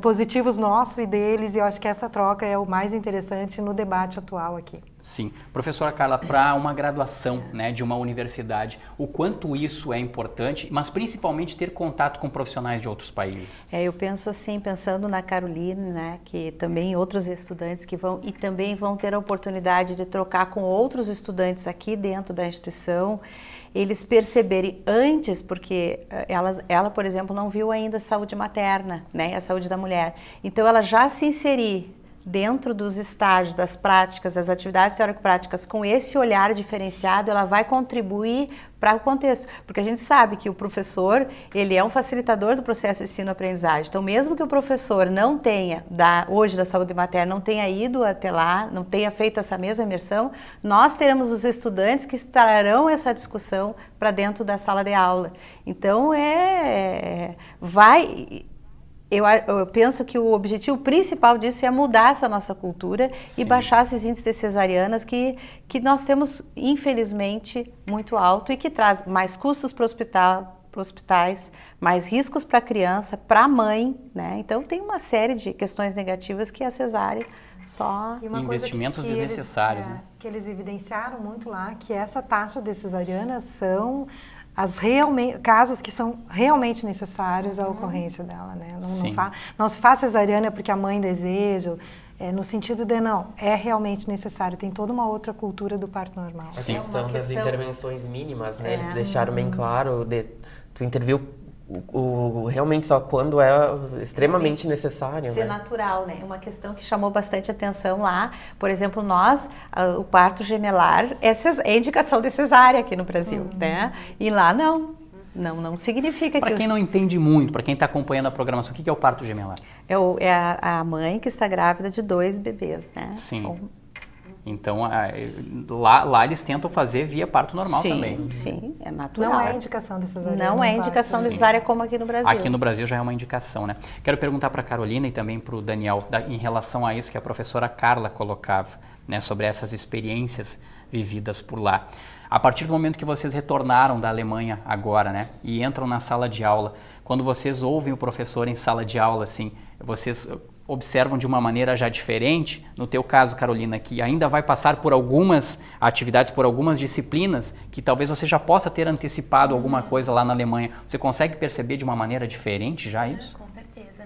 [SPEAKER 10] Positivos nossos e deles, e eu acho que essa troca é o mais interessante no debate atual aqui.
[SPEAKER 1] Sim. Professora Carla, para uma graduação, né, de uma universidade, o quanto isso é importante, mas principalmente ter contato com profissionais de outros países?
[SPEAKER 9] Eu penso assim, pensando na Caroline, né, que também outros estudantes que vão ter a oportunidade de trocar com outros estudantes aqui dentro da instituição, eles perceberem antes, porque ela, por exemplo, não viu ainda a saúde materna, né, a saúde da mulher. Então, ela já se inserir dentro dos estágios, das práticas, das atividades teórico-práticas, com esse olhar diferenciado, ela vai contribuir para o contexto. Porque a gente sabe que o professor, ele é um facilitador do processo de ensino-aprendizagem. Então, mesmo que o professor não tenha, hoje da saúde materna, não tenha ido até lá, não tenha feito essa mesma imersão, nós teremos os estudantes que trarão essa discussão para dentro da sala de aula. Então, eu penso que o objetivo principal disso é mudar essa nossa cultura e baixar esses índices de cesarianas que nós temos, infelizmente, muito alto e que traz mais custos para hospitais, mais riscos para a criança, para a mãe, né? Então, tem uma série de questões negativas que a cesárea só...
[SPEAKER 1] Investimentos desnecessários, né?
[SPEAKER 10] Que eles evidenciaram muito lá, que essa taxa de cesarianas são... casos que são realmente necessários à ocorrência dela, né? Não se faz cesariana porque a mãe deseja, no sentido de é realmente necessário, tem toda uma outra cultura do parto normal.
[SPEAKER 12] A questão das intervenções mínimas, né? Eles deixaram bem claro, tu interviu realmente só quando é extremamente necessário.
[SPEAKER 9] Ser natural, né? Uma questão que chamou bastante atenção lá. Por exemplo, o parto gemelar é indicação de cesárea aqui no Brasil, né? E lá não significa que...
[SPEAKER 1] Para quem não entende muito, para quem está acompanhando a programação, o que é o parto gemelar?
[SPEAKER 9] É a mãe que está grávida de 2 bebês, né?
[SPEAKER 1] Sim. Então, lá eles tentam fazer via parto normal também.
[SPEAKER 9] Sim, é natural.
[SPEAKER 10] Não é indicação de cesárea.
[SPEAKER 9] Não é indicação de cesárea como aqui no Brasil.
[SPEAKER 1] Aqui no Brasil já é uma indicação, né? Quero perguntar para a Carolina e também para o Daniel, em relação a isso que a professora Carla colocava, né? Sobre essas experiências vividas por lá. A partir do momento que vocês retornaram da Alemanha agora, né? E entram na sala de aula, quando vocês ouvem o professor em sala de aula, assim, vocês... observam de uma maneira já diferente, no teu caso, Carolina, que ainda vai passar por algumas atividades, por algumas disciplinas, que talvez você já possa ter antecipado alguma coisa lá na Alemanha. Você consegue perceber de uma maneira diferente já isso?
[SPEAKER 11] Com certeza.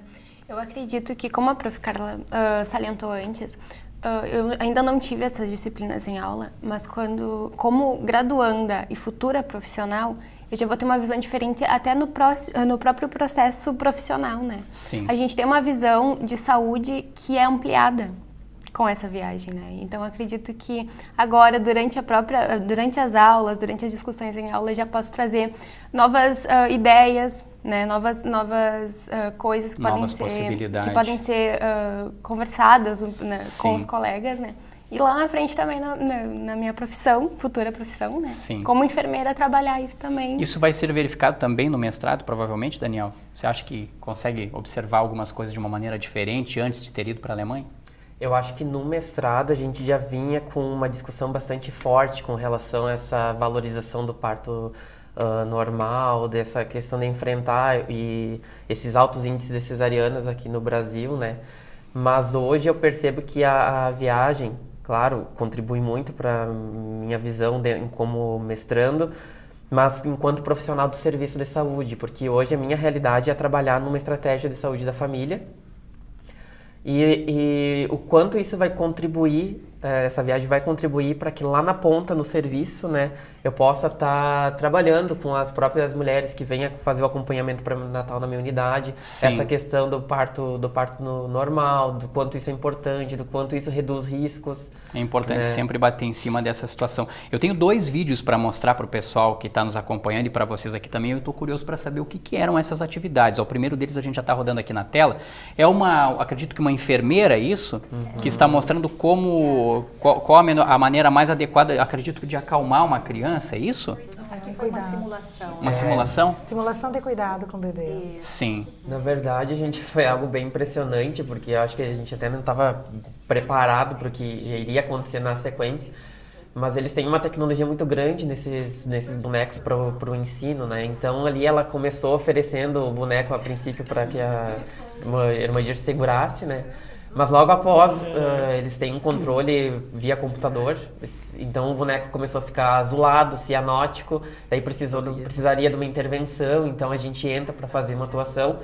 [SPEAKER 11] Eu acredito que, como a prof. Carla salientou antes, eu ainda não tive essas disciplinas em aula, mas como graduanda e futura profissional, eu já vou ter uma visão diferente até no próprio processo profissional, né?
[SPEAKER 1] Sim.
[SPEAKER 11] A gente tem uma visão de saúde que é ampliada com essa viagem, né? Então, eu acredito que agora, durante as aulas, durante as discussões em aula, eu já posso trazer novas ideias, né? Novas coisas que podem ser conversadas, né? Com os colegas, né? E lá na frente também, na minha profissão, futura profissão, né?
[SPEAKER 1] Sim.
[SPEAKER 11] Como enfermeira, trabalhar isso também.
[SPEAKER 1] Isso vai ser verificado também no mestrado, provavelmente, Daniel? Você acha que consegue observar algumas coisas de uma maneira diferente antes de ter ido para a Alemanha?
[SPEAKER 12] Eu acho que no mestrado a gente já vinha com uma discussão bastante forte com relação a essa valorização do parto normal, dessa questão de enfrentar esses altos índices de cesarianas aqui no Brasil, né? Mas hoje eu percebo que a viagem, claro, contribui muito para minha visão como mestrando, mas enquanto profissional do serviço de saúde, porque hoje a minha realidade é trabalhar numa estratégia de saúde da família e o quanto isso vai contribuir, essa viagem vai contribuir para que lá na ponta, no serviço, né, eu possa estar trabalhando com as próprias mulheres que venham fazer o acompanhamento pré-natal na minha unidade.
[SPEAKER 1] Sim.
[SPEAKER 12] Essa questão do parto normal, do quanto isso é importante, do quanto isso reduz riscos.
[SPEAKER 1] É importante sempre bater em cima dessa situação. Eu tenho 2 vídeos para mostrar para o pessoal que está nos acompanhando e para vocês aqui também. Eu estou curioso para saber o que eram essas atividades. O primeiro deles a gente já está rodando aqui na tela. Acredito que uma enfermeira, isso, que está mostrando qual a maneira mais adequada, acredito que de acalmar uma criança, é isso?
[SPEAKER 8] Uma simulação.
[SPEAKER 1] Uma simulação?
[SPEAKER 10] Simulação de cuidado com o bebê.
[SPEAKER 1] Sim.
[SPEAKER 12] Na verdade, foi algo bem impressionante, porque eu acho que a gente até não estava preparado para o que iria acontecer na sequência, mas eles têm uma tecnologia muito grande nesses bonecos para o ensino, né? Então, ali ela começou oferecendo o boneco a princípio para que a irmã se segurasse, né? Mas logo após, eles têm um controle via computador, então o boneco começou a ficar azulado, cianótico, daí precisaria de uma intervenção, então a gente entra para fazer uma atuação,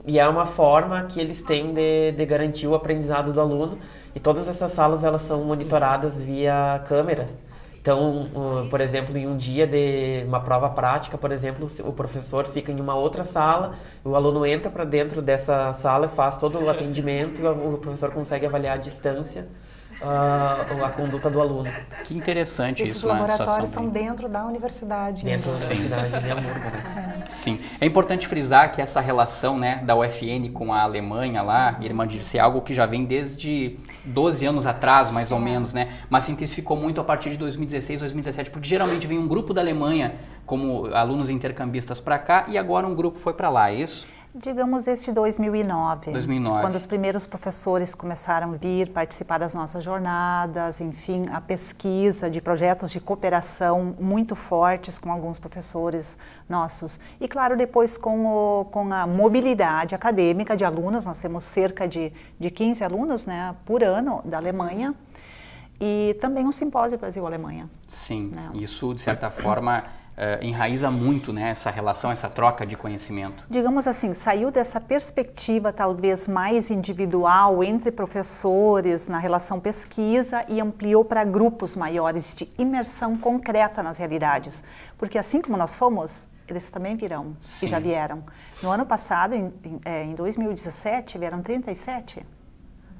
[SPEAKER 12] e é uma forma que eles têm de garantir o aprendizado do aluno, e todas essas salas elas são monitoradas via câmeras, Então, por exemplo, em um dia de uma prova prática, por exemplo, o professor fica em uma outra sala, o aluno entra para dentro dessa sala, faz todo o atendimento e o professor consegue avaliar à distância a conduta do aluno.
[SPEAKER 1] Que interessante
[SPEAKER 10] Esses
[SPEAKER 1] isso, né?
[SPEAKER 10] laboratórios são dentro da universidade.
[SPEAKER 12] Dentro da universidade de Hamburgo, né?
[SPEAKER 1] Sim. É importante frisar que essa relação, né, da UFN com a Alemanha lá, Irmã Dirce, é algo que já vem desde 12 anos atrás, mais ou menos, né? Mas se intensificou muito a partir de 2016, 2017, porque geralmente vem um grupo da Alemanha como alunos intercambistas para cá e agora um grupo foi para lá, é isso?
[SPEAKER 8] Digamos desde 2009,
[SPEAKER 1] 2009,
[SPEAKER 8] quando os primeiros professores começaram a vir participar das nossas jornadas, enfim, a pesquisa de projetos de cooperação muito fortes com alguns professores nossos. E claro, depois com a mobilidade acadêmica de alunos, nós temos cerca de 15 alunos, né, por ano da Alemanha, e também um simpósio Brasil-Alemanha.
[SPEAKER 1] Sim,
[SPEAKER 8] né?
[SPEAKER 1] Isso de certa forma enraiza muito, né, essa relação, essa troca de conhecimento.
[SPEAKER 8] Digamos assim, saiu dessa perspectiva talvez mais individual entre professores na relação pesquisa e ampliou para grupos maiores de imersão concreta nas realidades. Porque assim como nós fomos, eles também virão.
[SPEAKER 1] Sim.
[SPEAKER 8] E já vieram. No ano passado, em 2017, vieram 37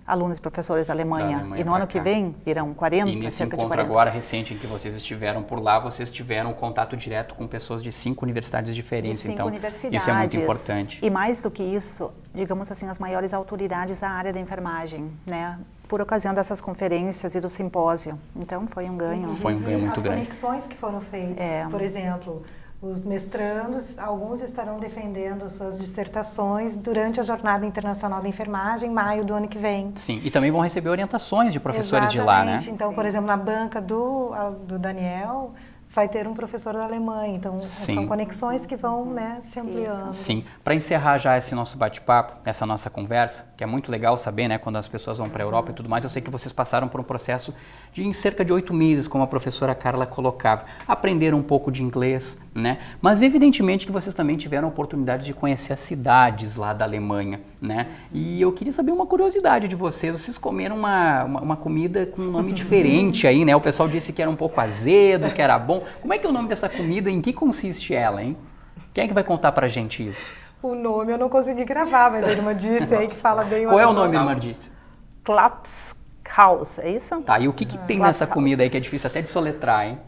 [SPEAKER 8] alunos e professores da Alemanha. E no ano que vem virão 40,
[SPEAKER 1] e nesse
[SPEAKER 8] cerca de
[SPEAKER 1] encontro
[SPEAKER 8] 40.
[SPEAKER 1] agora recente em que vocês estiveram por lá, vocês tiveram contato direto com pessoas de 5 universidades diferentes.
[SPEAKER 8] De 5
[SPEAKER 1] então,
[SPEAKER 8] universidades.
[SPEAKER 1] isso é muito importante.
[SPEAKER 8] E mais do que isso, digamos assim, as maiores autoridades da área da enfermagem, né? Por ocasião dessas conferências e do simpósio. Então, foi um ganho.
[SPEAKER 1] Foi um ganho muito grande.
[SPEAKER 10] As conexões que foram feitas, por exemplo, os mestrandos, alguns estarão defendendo suas dissertações durante a Jornada Internacional da Enfermagem, em maio do ano que vem.
[SPEAKER 1] Sim, e também vão receber orientações de professores de lá, né?
[SPEAKER 10] Então, por exemplo, na banca do Daniel, vai ter um professor da Alemanha. Então, são conexões que vão, né, se ampliando.
[SPEAKER 1] Sim. Para encerrar já esse nosso bate-papo, essa nossa conversa, que é muito legal saber, né, quando as pessoas vão para a Europa e tudo mais, eu sei que vocês passaram por um processo de em cerca de 8 meses, como a professora Carla colocava. Aprenderam um pouco de inglês, né? Mas evidentemente que vocês também tiveram a oportunidade de conhecer as cidades lá da Alemanha, né? E eu queria saber uma curiosidade de vocês. Vocês comeram uma comida com um nome diferente aí, né? O pessoal disse que era um pouco azedo, que era bom. Como é que é o nome dessa comida? Em que consiste ela, hein? Quem é que vai contar pra gente isso?
[SPEAKER 10] O nome eu não consegui gravar, mas a irmã disse aí que fala bem o
[SPEAKER 1] Qual é o nome, irmã Dirce?
[SPEAKER 8] Klapshaus, é isso?
[SPEAKER 1] Tá, e o que tem nessa comida aí que é difícil até de soletrar, hein?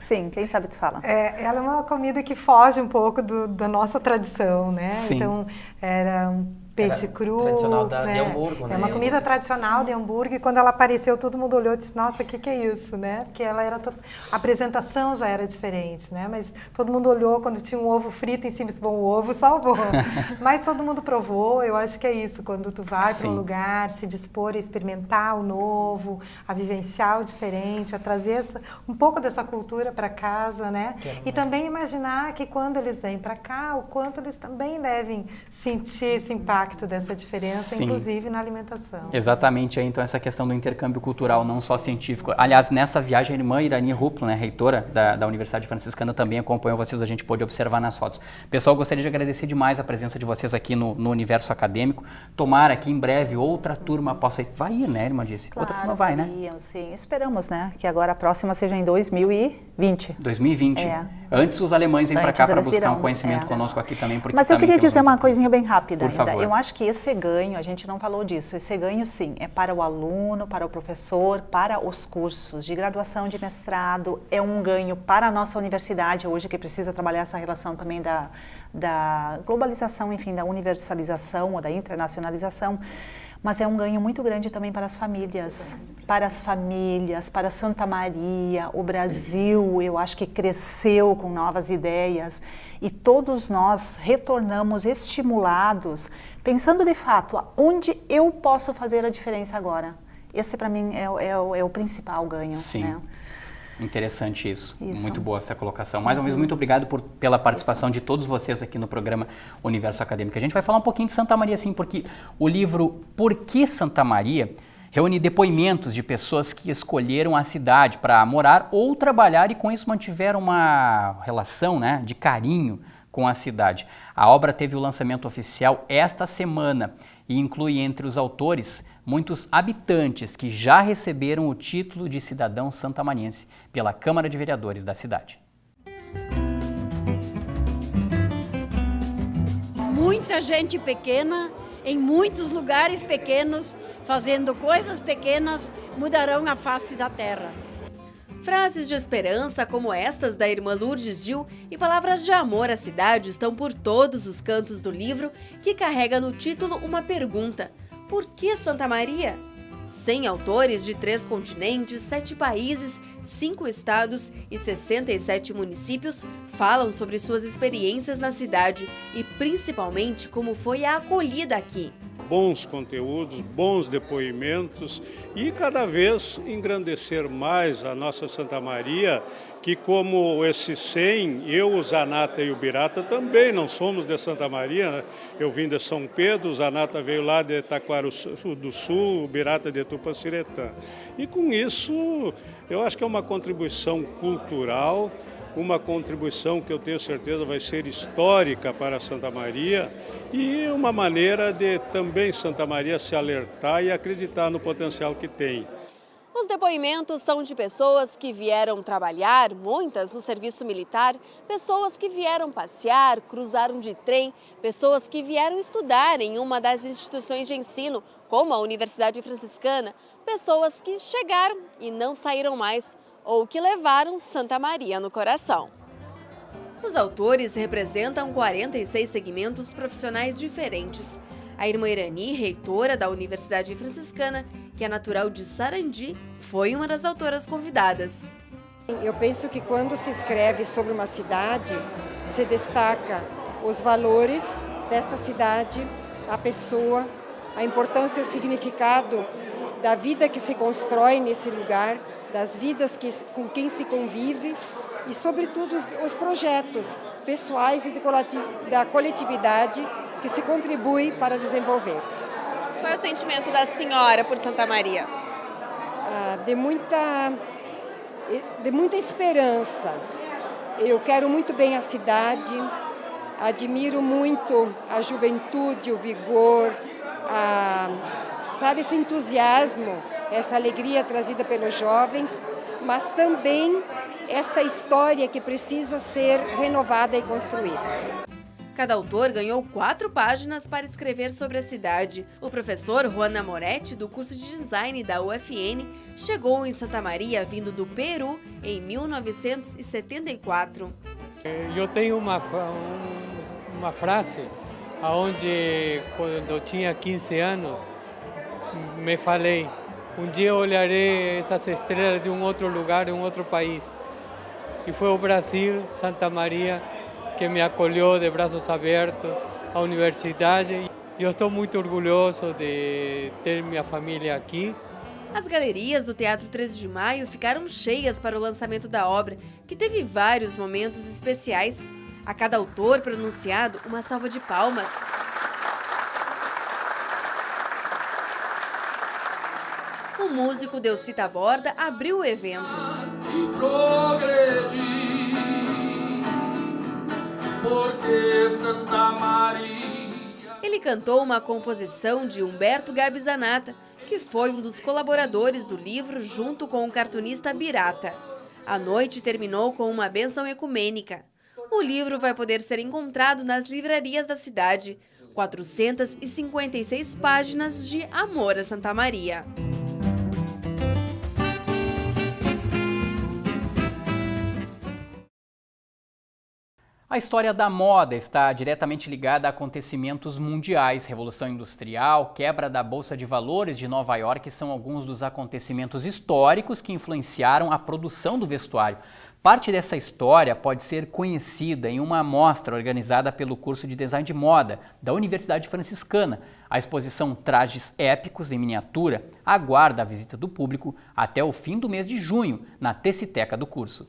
[SPEAKER 8] Sim, quem sabe tu fala.
[SPEAKER 10] Ela é uma comida que foge um pouco da nossa tradição, né?
[SPEAKER 1] Sim.
[SPEAKER 10] Então, era um peixe cru.
[SPEAKER 12] Tradicional de Hamburgo, né?
[SPEAKER 10] É uma comida tradicional de Hamburgo, e quando ela apareceu, todo mundo olhou e disse, nossa, o que é isso, né? Porque ela era a apresentação já era diferente, né? Mas todo mundo olhou quando tinha um ovo frito em cima e disse, bom, o ovo salvou. Mas todo mundo provou, eu acho que é isso, quando tu vai para um lugar, se dispor a experimentar o novo, a vivenciar o diferente, a trazer um pouco dessa cultura para casa, né? E também imaginar que quando eles vêm para cá, o quanto eles também devem sentir esse impacto dessa diferença, inclusive na alimentação.
[SPEAKER 1] Exatamente, aí, então essa questão do intercâmbio cultural, não só científico. Aliás, nessa viagem, a irmã Irani Ruplo, né, reitora da Universidade Franciscana, também acompanhou vocês, a gente pôde observar nas fotos. Pessoal, gostaria de agradecer demais a presença de vocês aqui no Universo Acadêmico. Tomara que em breve outra turma possa ir. Vai ir, né, irmã Dirce?
[SPEAKER 8] Claro,
[SPEAKER 1] outra turma vai, né?
[SPEAKER 8] Sim, esperamos, né, que agora a próxima seja em 2020.
[SPEAKER 1] 2020. Antes os alemães vêm para cá para buscar um conhecimento conosco aqui também. Porque
[SPEAKER 8] mas eu queria dizer uma coisinha bem rápida
[SPEAKER 1] ainda.
[SPEAKER 8] Eu acho que esse ganho, a gente não falou disso, esse ganho sim, é para o aluno, para o professor, para os cursos de graduação, de mestrado, é um ganho para a nossa universidade hoje, que precisa trabalhar essa relação também da globalização, enfim, da universalização ou da internacionalização, mas é um ganho muito grande também para as famílias, para Santa Maria, o Brasil, eu acho que cresceu com novas ideias e todos nós retornamos estimulados, pensando de fato, onde eu posso fazer a diferença agora? Esse para mim é o principal ganho.
[SPEAKER 1] Sim.
[SPEAKER 8] Né?
[SPEAKER 1] Interessante isso. Muito boa essa colocação. Mais uma vez, muito obrigado pela participação de todos vocês aqui no programa Universo Acadêmico. A gente vai falar um pouquinho de Santa Maria, sim, porque o livro Por que Santa Maria reúne depoimentos de pessoas que escolheram a cidade para morar ou trabalhar e com isso mantiveram uma relação, né, de carinho com a cidade. A obra teve o lançamento oficial esta semana e inclui entre os autores muitos habitantes que já receberam o título de cidadão santamariense pela Câmara de Vereadores da cidade.
[SPEAKER 13] Muita gente pequena, em muitos lugares pequenos, fazendo coisas pequenas, mudarão a face da terra.
[SPEAKER 14] Frases de esperança como estas da irmã Lourdes Gil e palavras de amor à cidade estão por todos os cantos do livro, que carrega no título uma pergunta: por que Santa Maria? 100 autores de 3 continentes, 7 países, 5 estados e 67 municípios falam sobre suas experiências na cidade e principalmente como foi a acolhida aqui.
[SPEAKER 15] Bons conteúdos, bons depoimentos e cada vez engrandecer mais a nossa Santa Maria, que como esses 100, eu, o Zanata e o Birata também não somos de Santa Maria, né? Eu vim de São Pedro, o Zanata veio lá de Taquarussu do Sul, o Birata de Tupaciretã. E com isso, eu acho que é uma contribuição cultural, uma contribuição que eu tenho certeza vai ser histórica para Santa Maria e uma maneira de também Santa Maria se alertar e acreditar no potencial que tem.
[SPEAKER 14] Os depoimentos são de pessoas que vieram trabalhar, muitas no serviço militar, pessoas que vieram passear, cruzaram de trem, pessoas que vieram estudar em uma das instituições de ensino, como a Universidade Franciscana, pessoas que chegaram e não saíram mais, ou que levaram Santa Maria no coração. Os autores representam 46 segmentos profissionais diferentes. A irmã Irani, reitora da Universidade Franciscana, que é natural de Sarandi, foi uma das autoras convidadas.
[SPEAKER 16] Eu penso que quando se escreve sobre uma cidade, se destaca os valores desta cidade, a pessoa, a importância e o significado da vida que se constrói nesse lugar, das vidas com quem se convive e, sobretudo, os projetos pessoais e da coletividade que se contribui para desenvolver.
[SPEAKER 14] Qual é o sentimento da senhora por Santa Maria?
[SPEAKER 16] De muita esperança. Eu quero muito bem a cidade, admiro muito a juventude, o vigor, sabe, esse entusiasmo, essa alegria trazida pelos jovens, mas também esta história que precisa ser renovada e construída.
[SPEAKER 14] Cada autor ganhou 4 páginas para escrever sobre a cidade. O professor Juana Moretti, do curso de design da UFN, chegou em Santa Maria vindo do Peru em 1974.
[SPEAKER 17] Eu tenho uma frase onde, quando eu tinha 15 anos, me falei: um dia eu olharei essas estrelas de um outro lugar, de um outro país. E foi o Brasil, Santa Maria, que me acolheu de braços abertos, a universidade. E eu estou muito orgulhoso de ter minha família aqui.
[SPEAKER 14] As galerias do Teatro 13 de Maio ficaram cheias para o lançamento da obra, que teve vários momentos especiais. A cada autor pronunciado, uma salva de palmas. O músico Delcita Borda abriu o evento.
[SPEAKER 18] Porque Santa Maria.
[SPEAKER 14] Ele cantou uma composição de Humberto Gabi Zanata, que foi um dos colaboradores do livro junto com o cartunista Birata. A noite terminou com uma bênção ecumênica. O livro vai poder ser encontrado nas livrarias da cidade. 456 páginas de amor a Santa Maria.
[SPEAKER 1] A história da moda está diretamente ligada a acontecimentos mundiais. Revolução Industrial, quebra da Bolsa de Valores de Nova York são alguns dos acontecimentos históricos que influenciaram a produção do vestuário. Parte dessa história pode ser conhecida em uma mostra organizada pelo curso de Design de Moda da Universidade Franciscana. A exposição Trajes Épicos em Miniatura aguarda a visita do público até o fim do mês de junho, na Teciteca do curso.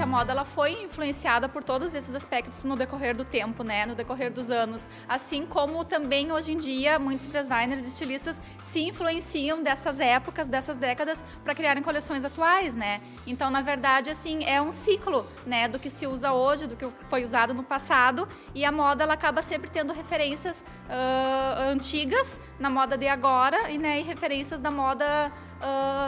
[SPEAKER 19] A moda ela foi influenciada por todos esses aspectos no decorrer do tempo, né, no decorrer dos anos. Assim como também hoje em dia muitos designers e estilistas se influenciam dessas épocas, dessas décadas para criarem coleções atuais, né? Então, na verdade, assim, é um ciclo, né, do que se usa hoje, do que foi usado no passado, e a moda ela acaba sempre tendo referências antigas na moda de agora e, né, e referências da moda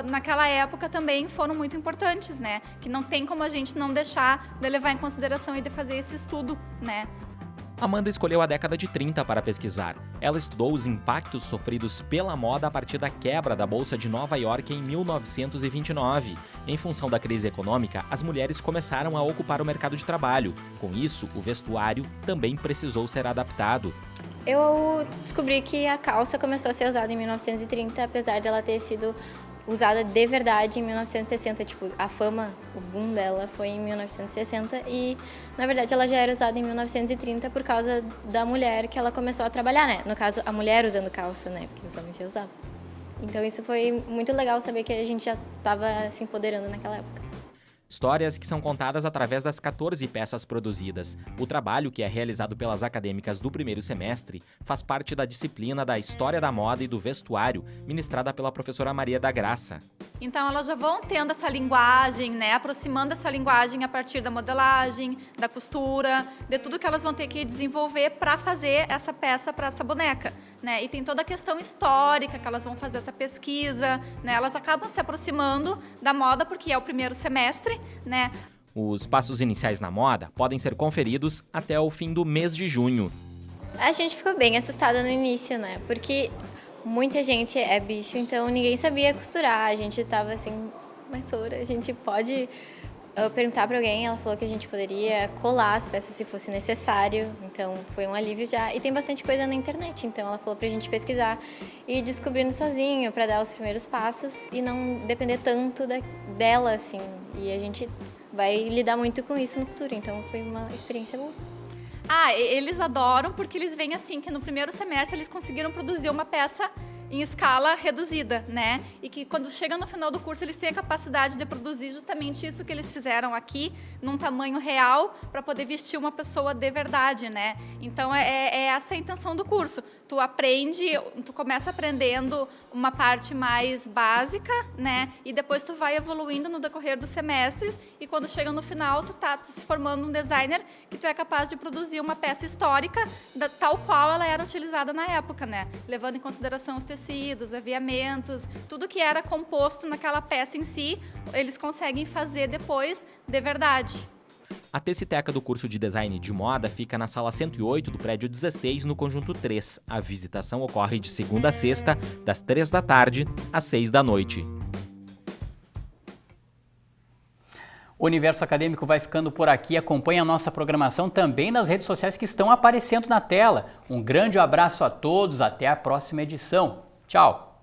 [SPEAKER 19] naquela época também foram muito importantes, né? Que não tem como a gente não deixar de levar em consideração e de fazer esse estudo, né?
[SPEAKER 3] Amanda escolheu a década de 30 para pesquisar. Ela estudou os impactos sofridos pela moda a partir da quebra da Bolsa de Nova York em 1929. Em função da crise econômica, as mulheres começaram a ocupar o mercado de trabalho. Com isso, o vestuário também precisou ser adaptado.
[SPEAKER 20] Eu descobri que a calça começou a ser usada em 1930, apesar dela ter sido usada de verdade em 1960, tipo, a fama, o boom dela foi em 1960 e, na verdade, ela já era usada em 1930 por causa da mulher que ela começou a trabalhar, né? No caso, a mulher usando calça, né? Porque os homens já usavam. Então isso foi muito legal saber que a gente já estava se empoderando naquela época.
[SPEAKER 3] Histórias que são contadas através das 14 peças produzidas. O trabalho, que é realizado pelas acadêmicas do primeiro semestre, faz parte da disciplina da História da Moda e do Vestuário, ministrada pela professora Maria da Graça.
[SPEAKER 19] Então elas já vão tendo essa linguagem, né, aproximando essa linguagem a partir da modelagem, da costura, de tudo que elas vão ter que desenvolver para fazer essa peça para essa boneca, né? E tem toda a questão histórica que elas vão fazer essa pesquisa, né? Elas acabam se aproximando da moda porque é o primeiro semestre, né?
[SPEAKER 3] Os passos iniciais na moda podem ser conferidos até o fim do mês de junho.
[SPEAKER 20] A gente ficou bem assustada no início, né? Porque muita gente é bicho, então ninguém sabia costurar. A gente tava assim, mas a gente pode perguntar para alguém. Ela falou que a gente poderia colar as peças se fosse necessário, então foi um alívio já. E tem bastante coisa na internet, então ela falou pra gente pesquisar e ir descobrindo sozinho para dar os primeiros passos e não depender tanto dela, assim. E a gente vai lidar muito com isso no futuro, então foi uma experiência boa.
[SPEAKER 19] Eles adoram porque eles veem assim que no primeiro semestre eles conseguiram produzir uma peça em escala reduzida, né? E que quando chega no final do curso eles têm a capacidade de produzir justamente isso que eles fizeram aqui, num tamanho real, para poder vestir uma pessoa de verdade, né? Então é essa a intenção do curso. Tu começa aprendendo uma parte mais básica, né? E depois tu vai evoluindo no decorrer dos semestres e quando chega no final tu se formando um designer que tu é capaz de produzir uma peça histórica tal qual ela era utilizada na época, né? Levando em consideração os tecidos, aviamentos, tudo que era composto naquela peça em si, eles conseguem fazer depois de verdade.
[SPEAKER 3] A Teciteca do curso de Design de Moda fica na sala 108 do prédio 16, no conjunto 3. A visitação ocorre de segunda a sexta, das 3 da tarde às 6 da noite.
[SPEAKER 1] O Universo Acadêmico vai ficando por aqui. Acompanhe a nossa programação também nas redes sociais que estão aparecendo na tela. Um grande abraço a todos, até a próxima edição. Tchau!